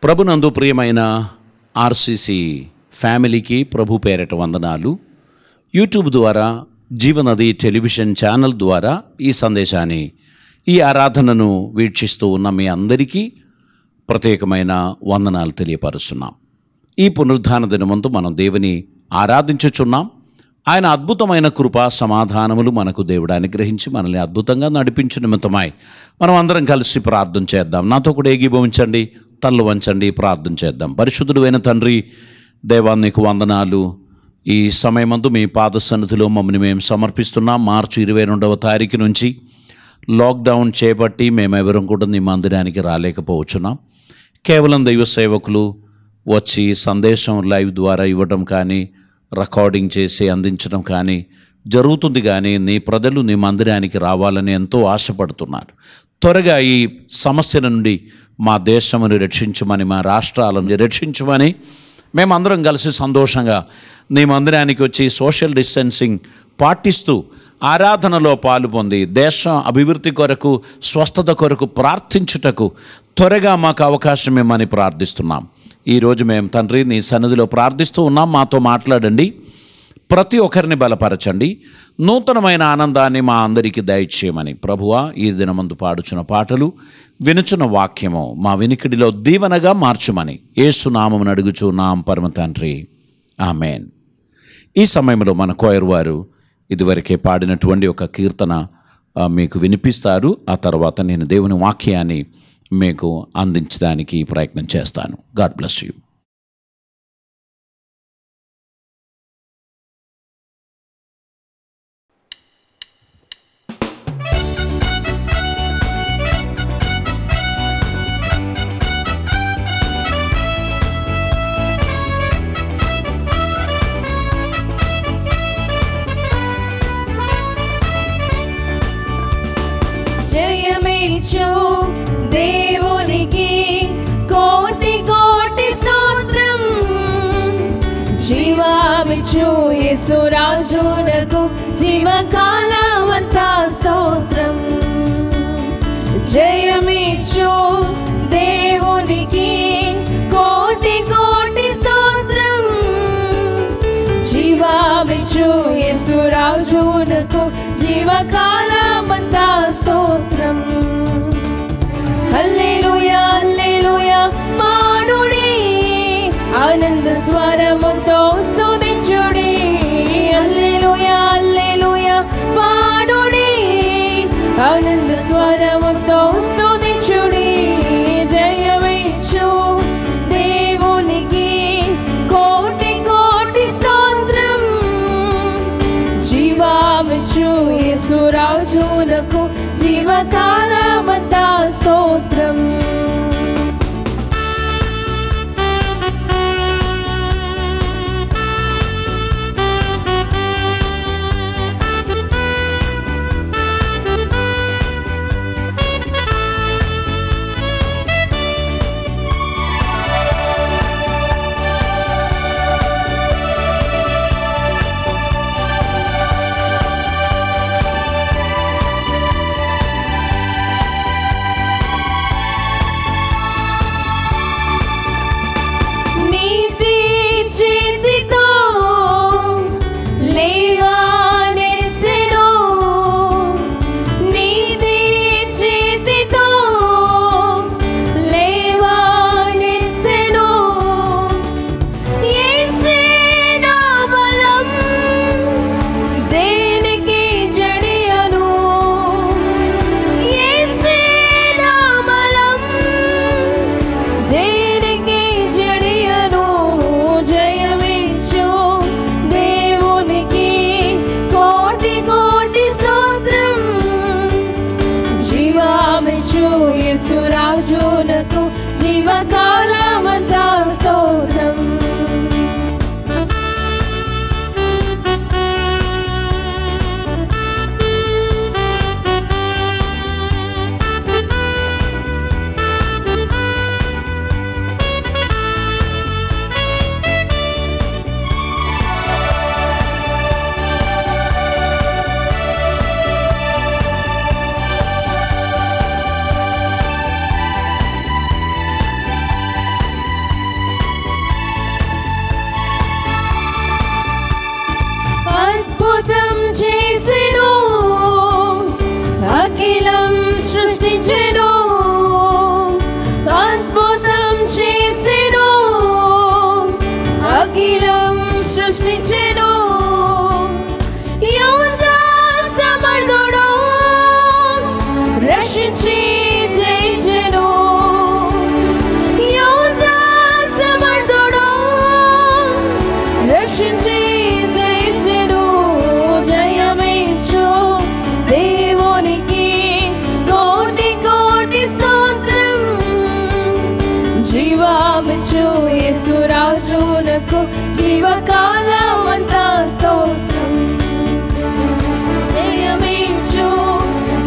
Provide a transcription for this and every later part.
ప్రభునందు ప్రియమైన ఆర్సీసీ ఫ్యామిలీకి ప్రభు పేరిట వందనాలు. యూట్యూబ్ ద్వారా, జీవనది టెలివిజన్ ఛానల్ ద్వారా ఈ సందేశాన్ని, ఈ ఆరాధనను వీక్షిస్తూ ఉన్న మీ అందరికీ ప్రత్యేకమైన వందనాలు తెలియపరుస్తున్నాం. ఈ పునరుద్ధాన దినమందు మనం దేవుని ఆరాధించుచున్నాం. ఆయన అద్భుతమైన కృప సమాధానములు మనకు దేవుడు అనుగ్రహించి మనల్ని అద్భుతంగా నడిపించు నిమిత్తమై మనం అందరం కలిసి ప్రార్థన చేద్దాం. నాతో కూడా ఏకీభవించండి, తల్లు వంచండి, ప్రార్థన చేద్దాం. పరిశుద్ధుడైన తండ్రి, దేవా నీకు వందనాలు. ఈ సమయమందు మీ పాద సన్నిధిలో మమ్మల్ని మేము సమర్పిస్తున్నాం. మార్చి 22వ తారీఖు నుంచి లాక్డౌన్ చేపట్టి మేమెవరం కూడా నీ మందిరానికి రాలేకపోవచ్చున్నాం. కేవలం దైవ సేవకులు వచ్చి సందేశం లైవ్ ద్వారా ఇవ్వడం కానీ, రికార్డింగ్ చేసి అందించడం కానీ జరుగుతుంది. కానీ నీ ప్రజలు నీ మందిరానికి రావాలని ఎంతో ఆశపడుతున్నారు. త్వరగా ఈ సమస్య నుండి మా దేశమును రక్షించమని, మా రాష్ట్రాలను రక్షించమని మేమందరం కలిసి సంతోషంగా నీ మందిరానికి వచ్చి సోషల్ డిస్టెన్సింగ్ పాటిస్తూ ఆరాధనలో పాలు పొంది దేశం అభివృద్ధి కొరకు, స్వస్థత కొరకు ప్రార్థించుటకు త్వరగా మాకు అవకాశం ఇమ్మని ప్రార్థిస్తున్నాం. ఈరోజు మేము తండ్రి నీ సన్నిధిలో ప్రార్థిస్తూ ఉన్నాం. మాతో మాట్లాడండి, ప్రతి ఒక్కరిని బలపరచండి, నూతనమైన ఆనందాన్ని మా అందరికీ దయచేయమని ప్రభువా, ఈ దినమందు పాడుచున్న పాటలు, వినుచున్న వాక్యము మా వినికిడిలో దీవెనగా మార్చుమని యేసు నామమును అడుగుచున్నాం పరమ తండ్రి, ఆమేన్. ఈ సమయంలో మన కోయర్ వారు ఇదివరకే పాడినటువంటి ఒక కీర్తన మీకు వినిపిస్తారు. ఆ తర్వాత నేను దేవుని వాక్యాన్ని మీకు అందించడానికి ప్రయత్నం చేస్తాను. God bless you. జయమిచ్చు దేవునికి కోటి కోటి స్తోత్రం, జీవమిచ్చు యేసురాజునకు జీవకాలమంతా స్తోత్రం. జయమిచ్చు దేవునికి కోటి కోటి స్తోత్రం, జీవమిచ్చు యేసురాజునకు జీవకాలమంతా స్తోత్రం. హల్లెలూయా హల్లెలూయా పాడుడి, ఆనంద స్వరముతో స్తుతించుడి. హల్లెలూయా హల్లెలూయా పాడుడి, ఆనంద స్వరముతో స్తుతించుడి. జయమిచ్చు దేవునికి కోటి కోటి స్తోత్రం, జీవమిచ్చు యేసురాజునకు జీవకాలమంతా స్తోత్రం. యేసురాజునకు జీవకాలమంతా స్తోత్రం. జీవమిచ్చు యేసురాజునకు జీవకాలమంతా స్తోత్రం. జయమిచ్చు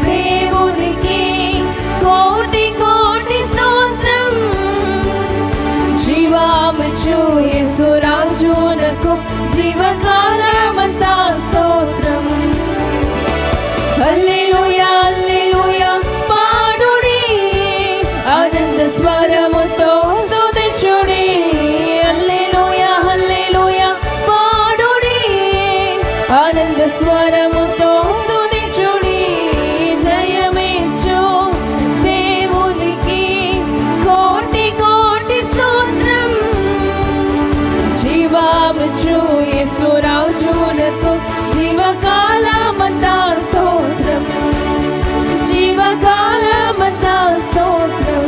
దేవునికి కోటి కోటి స్తోత్రం. జీవమిచ్చు యేసురాజునకు జీవకాలమంతా స్తోత్రం. హల్లెలూయా హల్లెలూయా పాడుడి, ఆనంద స్వరముతో స్తుతించుడి. హల్లెలూయా హల్లెలూయా పాడుడి, ఆనంద స్వరముతో స్తుతించుడి. జయమిచ్చు దేవునికి కోటి కోటి స్తోత్రం. జీవమిచ్చు యేసురాజునకు జీవకాలమంతా స్తోత్రం. జీవకాలమంతా స్తోత్రం.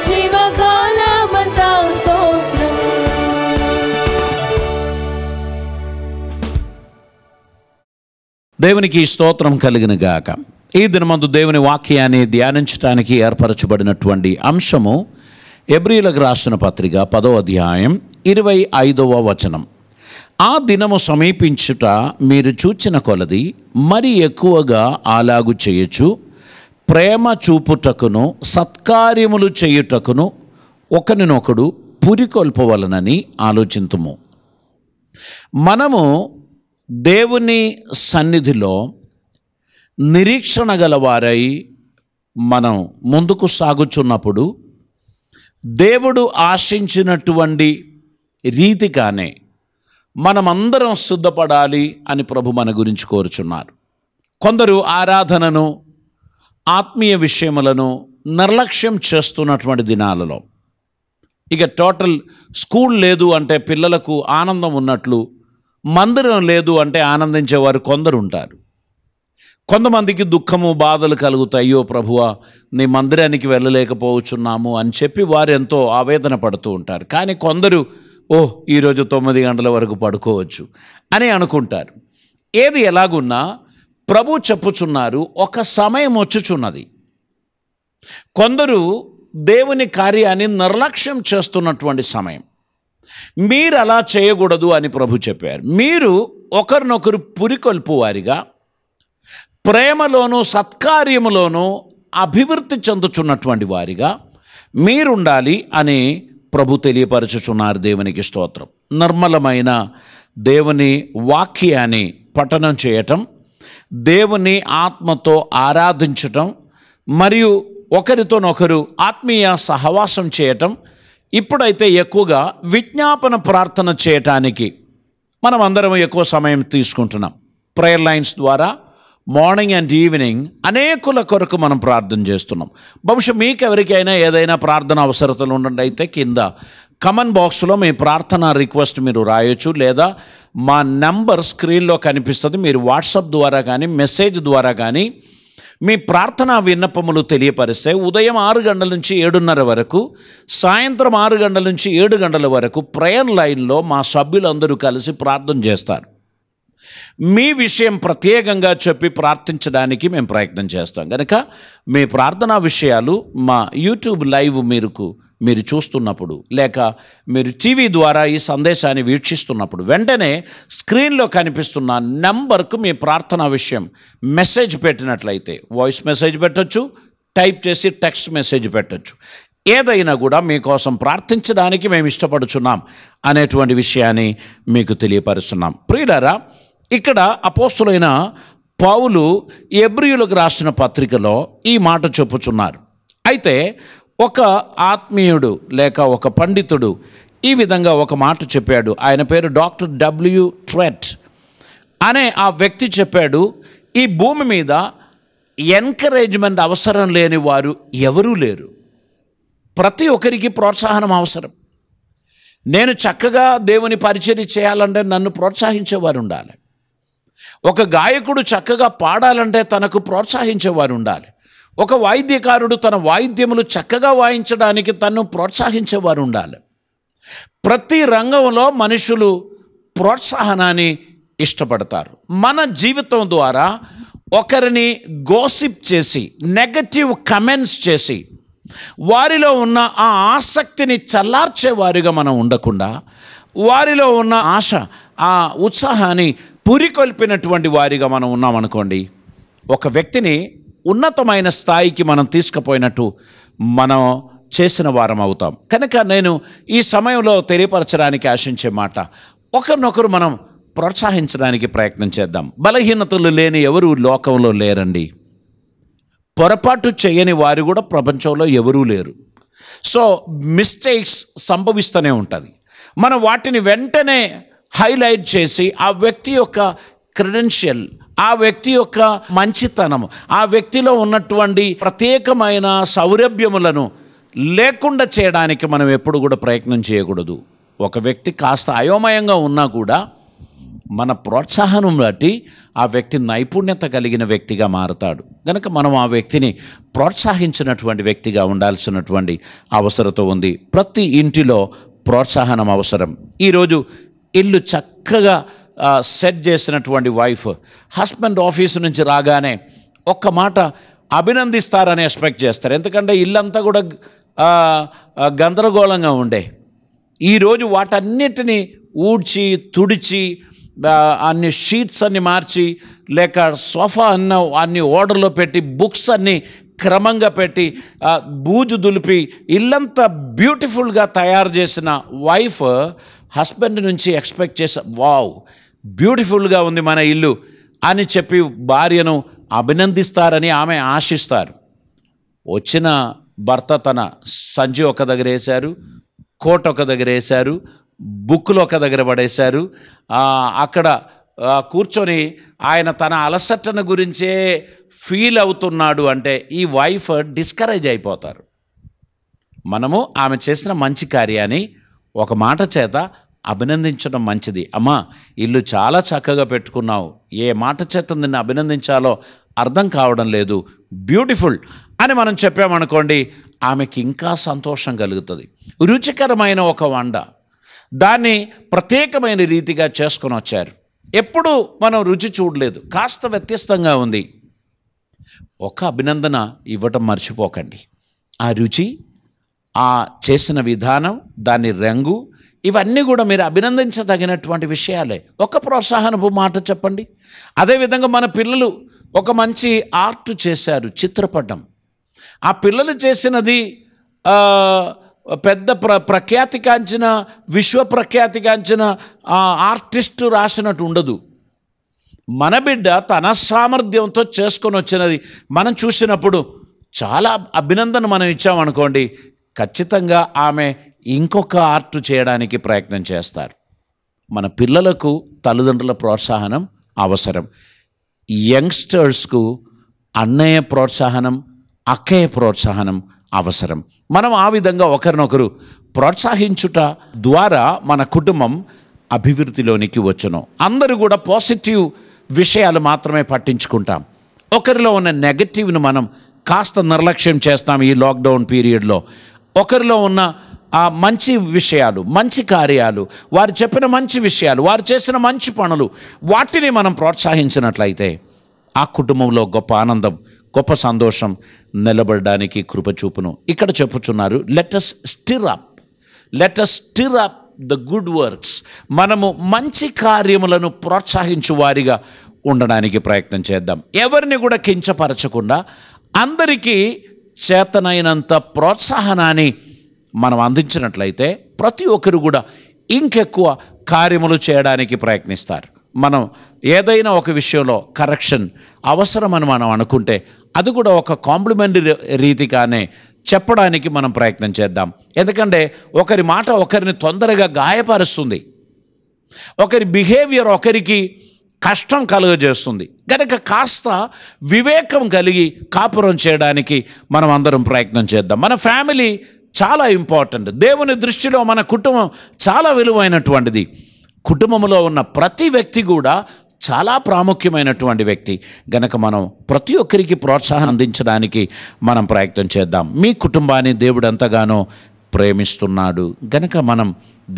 జీవకాలమంతా స్తోత్రం. దేవునికి స్తోత్రం కలిగిన గాక. ఈ దినమందు దేవుని వాక్యాన్ని ధ్యానించడానికి ఏర్పరచబడినటువంటి అంశము హెబ్రీయులకు రాసిన పత్రిక 10వ అధ్యాయం 25వ వచనం. ఆ దినము సమీపించుట మీరు చూచిన కొలది మరి ఎక్కువగా అలాగు చేయొచ్చు, ప్రేమ చూపుటకును సత్కార్యములు చేయుటకును ఒకరినొకడు పురికొల్పవలనని ఆలోచింతుము. మనము దేవుని సన్నిధిలో నిరీక్షణ గలవారై మనం ముందుకు సాగుచున్నప్పుడు దేవుడు ఆశించినటువంటి రీతిగానే మనమందరం సిద్ధపడాలి అని ప్రభు మన గురించి కోరుచున్నారు. కొందరు ఆరాధనను, ఆత్మీయ విషయములను నిర్లక్ష్యం చేస్తున్నటువంటి దినాలలో, ఇక టోటల్ స్కూల్ లేదు అంటే పిల్లలకు ఆనందం ఉన్నట్లు, మందిరం లేదు అంటే ఆనందించేవారు కొందరు ఉంటారు. కొంతమందికి దుఃఖము, బాధలు కలుగుతాయి. అయ్యో ప్రభువా, నీ మందిరానికి వెళ్ళలేకపోవచ్చున్నాము అని చెప్పి వారు ఎంతో ఆవేదన పడుతూ ఉంటారు. కానీ కొందరు ఈరోజు 9 గంటల వరకు పడుకోవచ్చు అని అనుకుంటారు. ఏది ఎలాగున్నా ప్రభు చెప్పుచున్నారు, ఒక సమయం వచ్చుచున్నది. కొందరు దేవుని కార్యాన్ని నిర్లక్ష్యం చేస్తున్నటువంటి సమయం. మీరు అలా చేయకూడదు అని ప్రభు చెప్పారు. మీరు ఒకరినొకరు పురికొల్పు వారిగా, ప్రేమలోనూ సత్కార్యములోనూ అభివృద్ధి చెందుచున్నటువంటి వారిగా మీరుండాలి అని ప్రభు తెలియపరచుచున్నారు. దేవునికి స్తోత్రం. నిర్మలమైన దేవుని వాక్యాన్ని పఠనం చేయటం, దేవుని ఆత్మతో ఆరాధించటం, మరియు ఒకరితోనొకరు ఆత్మీయ సహవాసం చేయటం, ఇప్పుడైతే ఎక్కువగా విజ్ఞాపన ప్రార్థన చేయటానికి మనం అందరం ఎక్కువ సమయం తీసుకుంటున్నాం. ప్రేయర్ లైన్స్ ద్వారా మార్నింగ్ అండ్ ఈవినింగ్ అనేకుల కొరకు మనం ప్రార్థన చేస్తున్నాం. బహుశా మీకు ఎవరికైనా ఏదైనా ప్రార్థన అవసరతలు ఉన్నట్టయితే కింద కమెంట్ బాక్స్లో మీ ప్రార్థన రిక్వెస్ట్ మీరు రాయొచ్చు, లేదా మా నెంబర్ స్క్రీన్లో కనిపిస్తుంది. మీరు వాట్సాప్ ద్వారా కానీ మెసేజ్ ద్వారా కానీ మీ ప్రార్థనా విన్నపములు తెలియపరిస్తే ఉదయం 6 గంటల నుంచి 7:30 వరకు, సాయంత్రం 6 గంటల నుంచి 7 గంటల వరకు ప్రేయర్ లైన్లో మా సభ్యులందరూ కలిసి ప్రార్థన చేస్తారు. మీ విషయం ప్రత్యేకంగా చెప్పి ప్రార్థించడానికి మేము ప్రయత్నం చేస్తాం. కనుక మీ ప్రార్థనా విషయాలు మా యూట్యూబ్ లైవ్ మీరు చూస్తున్నప్పుడు, లేక మీరు టీవీ ద్వారా ఈ సందేశాన్ని వీక్షిస్తున్నప్పుడు వెంటనే స్క్రీన్లో కనిపిస్తున్న నెంబర్కు మీ ప్రార్థనా విషయం మెసేజ్ పెట్టినట్లయితే, వాయిస్ మెసేజ్ పెట్టచ్చు, టైప్ చేసి టెక్స్ట్ మెసేజ్ పెట్టచ్చు. ఏదైనా కూడా మీకోసం ప్రార్థించడానికి మేము ఇష్టపడుచున్నాం అనేటువంటి విషయాన్ని మీకు తెలియపరుస్తున్నాం. ప్రియులారా, ఇక్కడ అపోస్తులైన పౌలు హెబ్రీయులకు రాసిన పత్రికలో ఈ మాట చెప్పుచున్నారు. అయితే ఒక ఆత్మీయుడు లేక ఒక పండితుడు ఈ విధంగా ఒక మాట చెప్పాడు. ఆయన పేరు డాక్టర్ W. ట్రెట్ అనే ఆ వ్యక్తి చెప్పాడు, ఈ భూమి మీద ఎంకరేజ్మెంట్ అవసరం లేని వారు ఎవరూ లేరు. ప్రతి ఒక్కరికి ప్రోత్సాహనం అవసరం. నేను చక్కగా దేవుని పరిచర్య చేయాలంటే నన్ను ప్రోత్సహించేవారు ఉండాలి. ఒక గాయకుడు చక్కగా పాడాలంటే తనకు ప్రోత్సహించేవారు ఉండాలి. ఒక వాయిద్యకారుడు తన వాయిద్యములు చక్కగా వాయించడానికి తన్ను ప్రోత్సహించేవారు ఉండాలి. ప్రతి రంగంలో మనుషులు ప్రోత్సాహనాన్ని ఇష్టపడతారు. మన జీవితం ద్వారా ఒకరిని గోసిప్ చేసి, నెగటివ్ కమెంట్స్ చేసి, వారిలో ఉన్న ఆ ఆసక్తిని చల్లార్చే వారిగా మనం ఉండకుండా, వారిలో ఉన్న ఆశ, ఆ ఉత్సాహాన్ని పురికొల్పినటువంటి వారిగా మనం ఉన్నామనుకోండి, ఒక వ్యక్తిని ఉన్నతమైన స్థాయికి మనం తీసుకుపోయినట్టు మనం చేసిన వారం అవుతాం. కనుక నేను ఈ సమయంలో తెలియపరచడానికి ఆశించే మాట, ఒకరినొకరు మనం ప్రోత్సహించడానికి ప్రయత్నం చేద్దాం. బలహీనతలు లేని ఎవరు లోకంలో లేరండి. పొరపాటు చేయని వారు కూడా ప్రపంచంలో ఎవరూ లేరు. సో మిస్టేక్స్ సంభవిస్తూనే ఉంటుంది. మనం వాటిని వెంటనే హైలైట్ చేసి ఆ వ్యక్తి యొక్క క్రెడెన్షియల్, ఆ వ్యక్తి యొక్క మంచితనం, ఆ వ్యక్తిలో ఉన్నటువంటి ప్రత్యేకమైన సౌరభ్యములను లేకుండా చేయడానికి మనం ఎప్పుడు కూడా ప్రయత్నం చేయకూడదు. ఒక వ్యక్తి కాస్త అయోమయంగా ఉన్నా కూడా మన ప్రోత్సాహం బట్టి ఆ వ్యక్తి నైపుణ్యత కలిగిన వ్యక్తిగా మారుతాడు. కనుక మనం ఆ వ్యక్తిని ప్రోత్సహించినటువంటి వ్యక్తిగా ఉండాల్సినటువంటి అవసరత ఉంది. ప్రతి ఇంటిలో ప్రోత్సాహనం అవసరం. ఈరోజు ఇల్లు చక్కగా సెట్ చేసినటువంటి వైఫ్ హస్బెండ్ ఆఫీసు నుంచి రాగానే ఒక్క మాట అభినందిస్తారని ఎక్స్పెక్ట్ చేస్తారు. ఎందుకంటే ఇల్లంతా కూడా గందరగోళంగా ఉండే, ఈరోజు వాటన్నిటినీ ఊడ్చి తుడిచి అన్ని షీట్స్ అన్ని మార్చి, లేక సోఫా అన్ని ఆర్డర్లో పెట్టి, బుక్స్ అన్ని క్రమంగా పెట్టి, బూజు దులిపి ఇల్లంతా బ్యూటిఫుల్గా తయారు చేసిన వైఫ్ హస్బెండ్ నుంచి ఎక్స్పెక్ట్ చేసే, వావ్ బ్యూటిఫుల్గా ఉంది మన ఇల్లు అని చెప్పి భార్యను అభినందిస్తారని ఆమె ఆశిస్తారు. వచ్చిన భర్త తన సంచి ఒక దగ్గర వేశారు, కోట్ ఒక దగ్గర వేశారు, బుక్కులు ఒక దగ్గర పడేశారు. అక్కడ కూర్చొని ఆయన తన అలసటను గురించే ఫీల్ అవుతున్నాడు అంటే ఈ వైఫ్ డిస్కరేజ్ అయిపోతారు. మనము ఆమె చేసిన మంచి కార్యాన్ని ఒక మాట చేత అభినందించడం మంచిది. అమ్మా ఇల్లు చాలా చక్కగా పెట్టుకున్నావు, ఏ మాట చేత నిన్ను అభినందించాలో అర్థం కావడం లేదు, బ్యూటిఫుల్ అని మనం చెప్పామనుకోండి, ఆమెకి ఇంకా సంతోషం కలుగుతుంది. రుచికరమైన ఒక వంట, దాన్ని ప్రత్యేకమైన రీతిగా చేసుకొని వచ్చారు, ఎప్పుడు మనం రుచి చూడలేదు, కాస్త వ్యత్యస్తంగా ఉంది, ఒక అభినందన ఇవ్వటం మర్చిపోకండి. ఆ రుచి, ఆ చేసిన విధానం, దాని రంగు, ఇవన్నీ కూడా మీరు అభినందించదగినటువంటి విషయాలే. ఒక ప్రోత్సాహనపు మాట చెప్పండి. అదేవిధంగా మన పిల్లలు ఒక మంచి ఆర్ట్ చేశారు, చిత్రపటం. ఆ పిల్లలు చేసినది పెద్ద ప్రఖ్యాతిగాంచిన, విశ్వప్రఖ్యాతిగాంచిన ఆర్టిస్టు రాసినట్టు ఉండదు. మన బిడ్డ తన సామర్థ్యంతో చేసుకొని వచ్చినది మనం చూసినప్పుడు చాలా అభినందన మనం ఇచ్చామనుకోండి, ఖచ్చితంగా ఆమె ఇంకొక ఆర్ట్ చేయడానికి ప్రయత్నం చేస్తారు. మన పిల్లలకు తల్లిదండ్రుల ప్రోత్సాహనం అవసరం. యంగ్స్టర్స్కు అన్నయ్య ప్రోత్సాహనం, అక్కయ్య ప్రోత్సాహనం అవసరం. మనం ఆ విధంగా ఒకరినొకరు ప్రోత్సహించుట ద్వారా మన కుటుంబం అభివృద్ధిలోనికి వచ్చును. అందరూ కూడా పాజిటివ్ విషయాలు మాత్రమే పట్టించుకుంటాం. ఒకరిలో ఉన్న నెగటివ్ను మనం కాస్త నిర్లక్ష్యం చేస్తాం. ఈ లాక్డౌన్ పీరియడ్లో ఒకరిలో ఉన్న ఆ మంచి విషయాలు, మంచి కార్యాలు, వారు చెప్పిన మంచి విషయాలు, వారు చేసిన మంచి పనులు, వాటిని మనం ప్రోత్సహించినట్లయితే ఆ కుటుంబంలో గొప్ప ఆనందం, గొప్ప సంతోషం నిలబడడానికి కృప చూపును. ఇక్కడ చెప్పుచున్నారు, let us stir up the good works. మనము మంచి కార్యములను ప్రోత్సహించు వారిగా ఉండడానికి ప్రయత్నం చేద్దాం. ఎవరిని కూడా కించపరచకుండా అందరికీ చేతనైనంత ప్రోత్సాహనాన్ని మనం అందించినట్లయితే ప్రతి ఒక్కరు కూడా ఇంకెక్కువ కార్యములు చేయడానికి ప్రయత్నిస్తారు. మనం ఏదైనా ఒక విషయంలో కరెక్షన్ అవసరమని మనం అనుకుంటే అది కూడా ఒక కాంప్లిమెంటరీ రీతిగానే చెప్పడానికి మనం ప్రయత్నం చేద్దాం. ఎందుకంటే ఒకరి మాట ఒకరిని తొందరగా గాయపరుస్తుంది, ఒకరి బిహేవియర్ ఒకరికి కష్టం కలుగజేస్తుంది. కనుక కాస్త వివేకం కలిగి కాపురం చేయడానికి మనం అందరం ప్రయత్నం చేద్దాం. మన ఫ్యామిలీ చాలా ఇంపార్టెంట్. దేవుని దృష్టిలో మన కుటుంబం చాలా విలువైనటువంటిది. కుటుంబంలో ఉన్న ప్రతి వ్యక్తి కూడా చాలా ప్రాముఖ్యమైనటువంటి వ్యక్తి. గనక మనం ప్రతి ఒక్కరికి ప్రోత్సాహం అందించడానికి మనం ప్రయత్నం చేద్దాం. మీ కుటుంబాన్ని దేవుడు ఎంతగానో ప్రేమిస్తున్నాడు. గనక మనం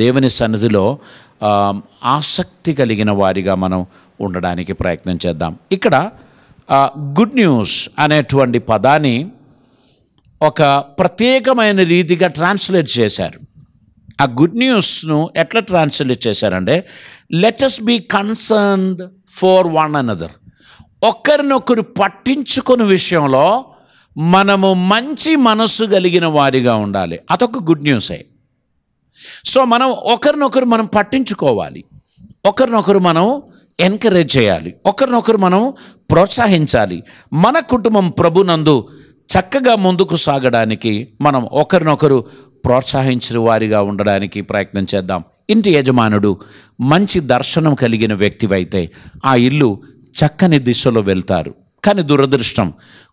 దేవుని సన్నిధిలో ఆసక్తి కలిగిన వారిగా మనం ఉండడానికి ప్రయత్నం చేద్దాం. ఇక్కడ గుడ్ న్యూస్ అనేటువంటి పదాన్ని ఒక ప్రత్యేకమైన రీతిగా ట్రాన్స్లేట్ చేశారు. ఆ గుడ్ న్యూస్ను ఎట్లా ట్రాన్స్లేట్ చేశారంటే, let us be concerned for one another. ఒకరినొకరు పట్టించుకునే విషయంలో మనము మంచి మనస్సు కలిగిన వారిగా ఉండాలి. అదొక గుడ్ న్యూసే. సో మనం ఒకరినొకరు మనం పట్టించుకోవాలి, ఒకరినొకరు మనం ఎంకరేజ్ చేయాలి, ఒకరినొకరు మనం ప్రోత్సహించాలి. మన కుటుంబం ప్రభునందు చక్కగా ముందుకు సాగడానికి మనం ఒకరినొకరు ప్రోత్సహించిన వారిగా ఉండడానికి ప్రయత్నం చేద్దాం. ఇంటి యజమానుడు మంచి దర్శనం కలిగిన వ్యక్తివైతే ఆ ఇల్లు చక్కని దిశలో వెళ్తారు. కానీ దురదృష్టం,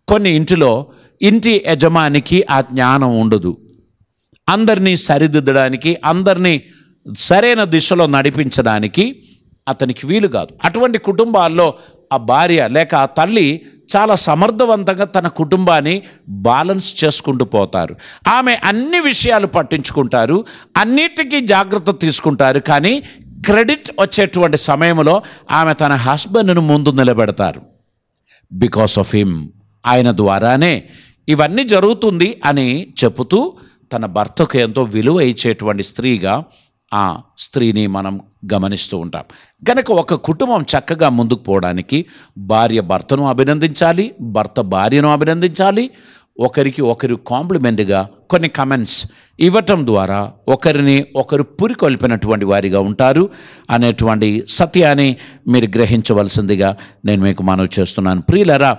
కొన్ని ఇంటిలో ఇంటి యజమానికి ఆ జ్ఞానం ఉండదు. అందరినీ సరిదిద్దడానికి, అందరినీ సరైన దిశలో నడిపించడానికి అతనికి వీలు కాదు. అటువంటి కుటుంబాల్లో ఆ భార్య లేక ఆ తల్లి చాలా సమర్థవంతంగా తన కుటుంబాన్ని బ్యాలెన్స్ చేసుకుంటూ పోతారు. ఆమె అన్ని విషయాలు పట్టించుకుంటారు, అన్నిటికీ జాగ్రత్త తీసుకుంటారు. కానీ క్రెడిట్ వచ్చేటువంటి సమయంలో ఆమె తన హస్బెండ్ను ముందు నిలబెడతారు. బికాస్ ఆఫ్ హిమ్, ఆయన ద్వారానే ఇవన్నీ జరుగుతుంది అని చెబుతూ తన భర్తకు ఎంతో విలువ ఇచ్చేటువంటి స్త్రీగా ఆ స్త్రీని మనం గమనిస్తూ ఉంటాం. కనుక ఒక కుటుంబం చక్కగా ముందుకు పోవడానికి భార్య భర్తను అభినందించాలి, భర్త భార్యను అభినందించాలి. ఒకరికి ఒకరు కాంప్లిమెంట్గా కొన్ని కమెంట్స్ ఇవ్వటం ద్వారా ఒకరిని ఒకరు పురికొల్పినటువంటి వారిగా ఉంటారు అనేటువంటి సత్యాన్ని మీరు గ్రహించవలసిందిగా నేను మీకు మనవి చేస్తున్నాను. ప్రియులారా,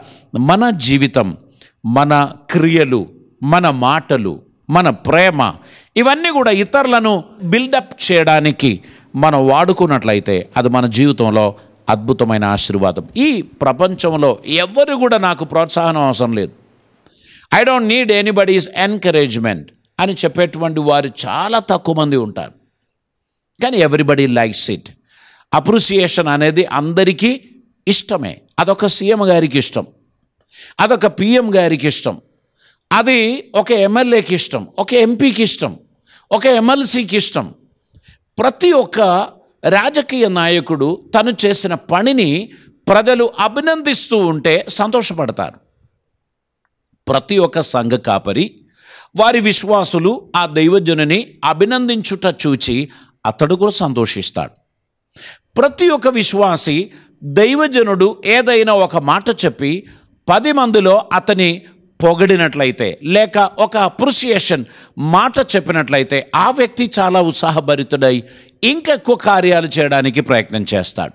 మన జీవితం, మన క్రియలు, మన మాటలు, మన ప్రేమ, ఇవన్నీ కూడా ఇతరులను బిల్డప్ చేయడానికి మనం వాడుకున్నట్లయితే అది మన జీవితంలో అద్భుతమైన ఆశీర్వాదం. ఈ ప్రపంచంలో ఎవరు కూడా నాకు ప్రోత్సాహం అవసరం లేదు, I don't need anybody's encouragement అని చెప్పేటువంటి వారు చాలా తక్కువ మంది ఉంటారు. కానీ ఎవ్రీబడి లైక్స్ ఇట్. అప్రిసియేషన్ అనేది అందరికీ ఇష్టమే. అదొక సీఎం గారికి ఇష్టం, అదొక పిఎం గారికి ఇష్టం, అది ఒక ఎమ్మెల్యేకి ఇష్టం, ఒక ఎంపీకి ఇష్టం, ఒక ఎమ్మెల్సీకి ఇష్టం. ప్రతి ఒక్క రాజకీయ నాయకుడు తను చేసిన పనిని ప్రజలు అభినందిస్తూ ఉంటే సంతోషపడతారు. ప్రతి ఒక్క సంఘ కాపరి, వారి విశ్వాసులు ఆ దైవజనుని అభినందించుట చూచి అతడు కూడా సంతోషిస్తాడు. ప్రతి ఒక్క విశ్వాసి దైవజనుడు ఏదైనా ఒక మాట చెప్పి 10 మందిలో అతని పొగిడినట్లయితే లేక ఒక అప్రిసియేషన్ మాట చెప్పినట్లయితే ఆ వ్యక్తి చాలా ఉత్సాహభరితుడై ఇంకెక్కువ కార్యాలు చేయడానికి ప్రయత్నం చేస్తాడు.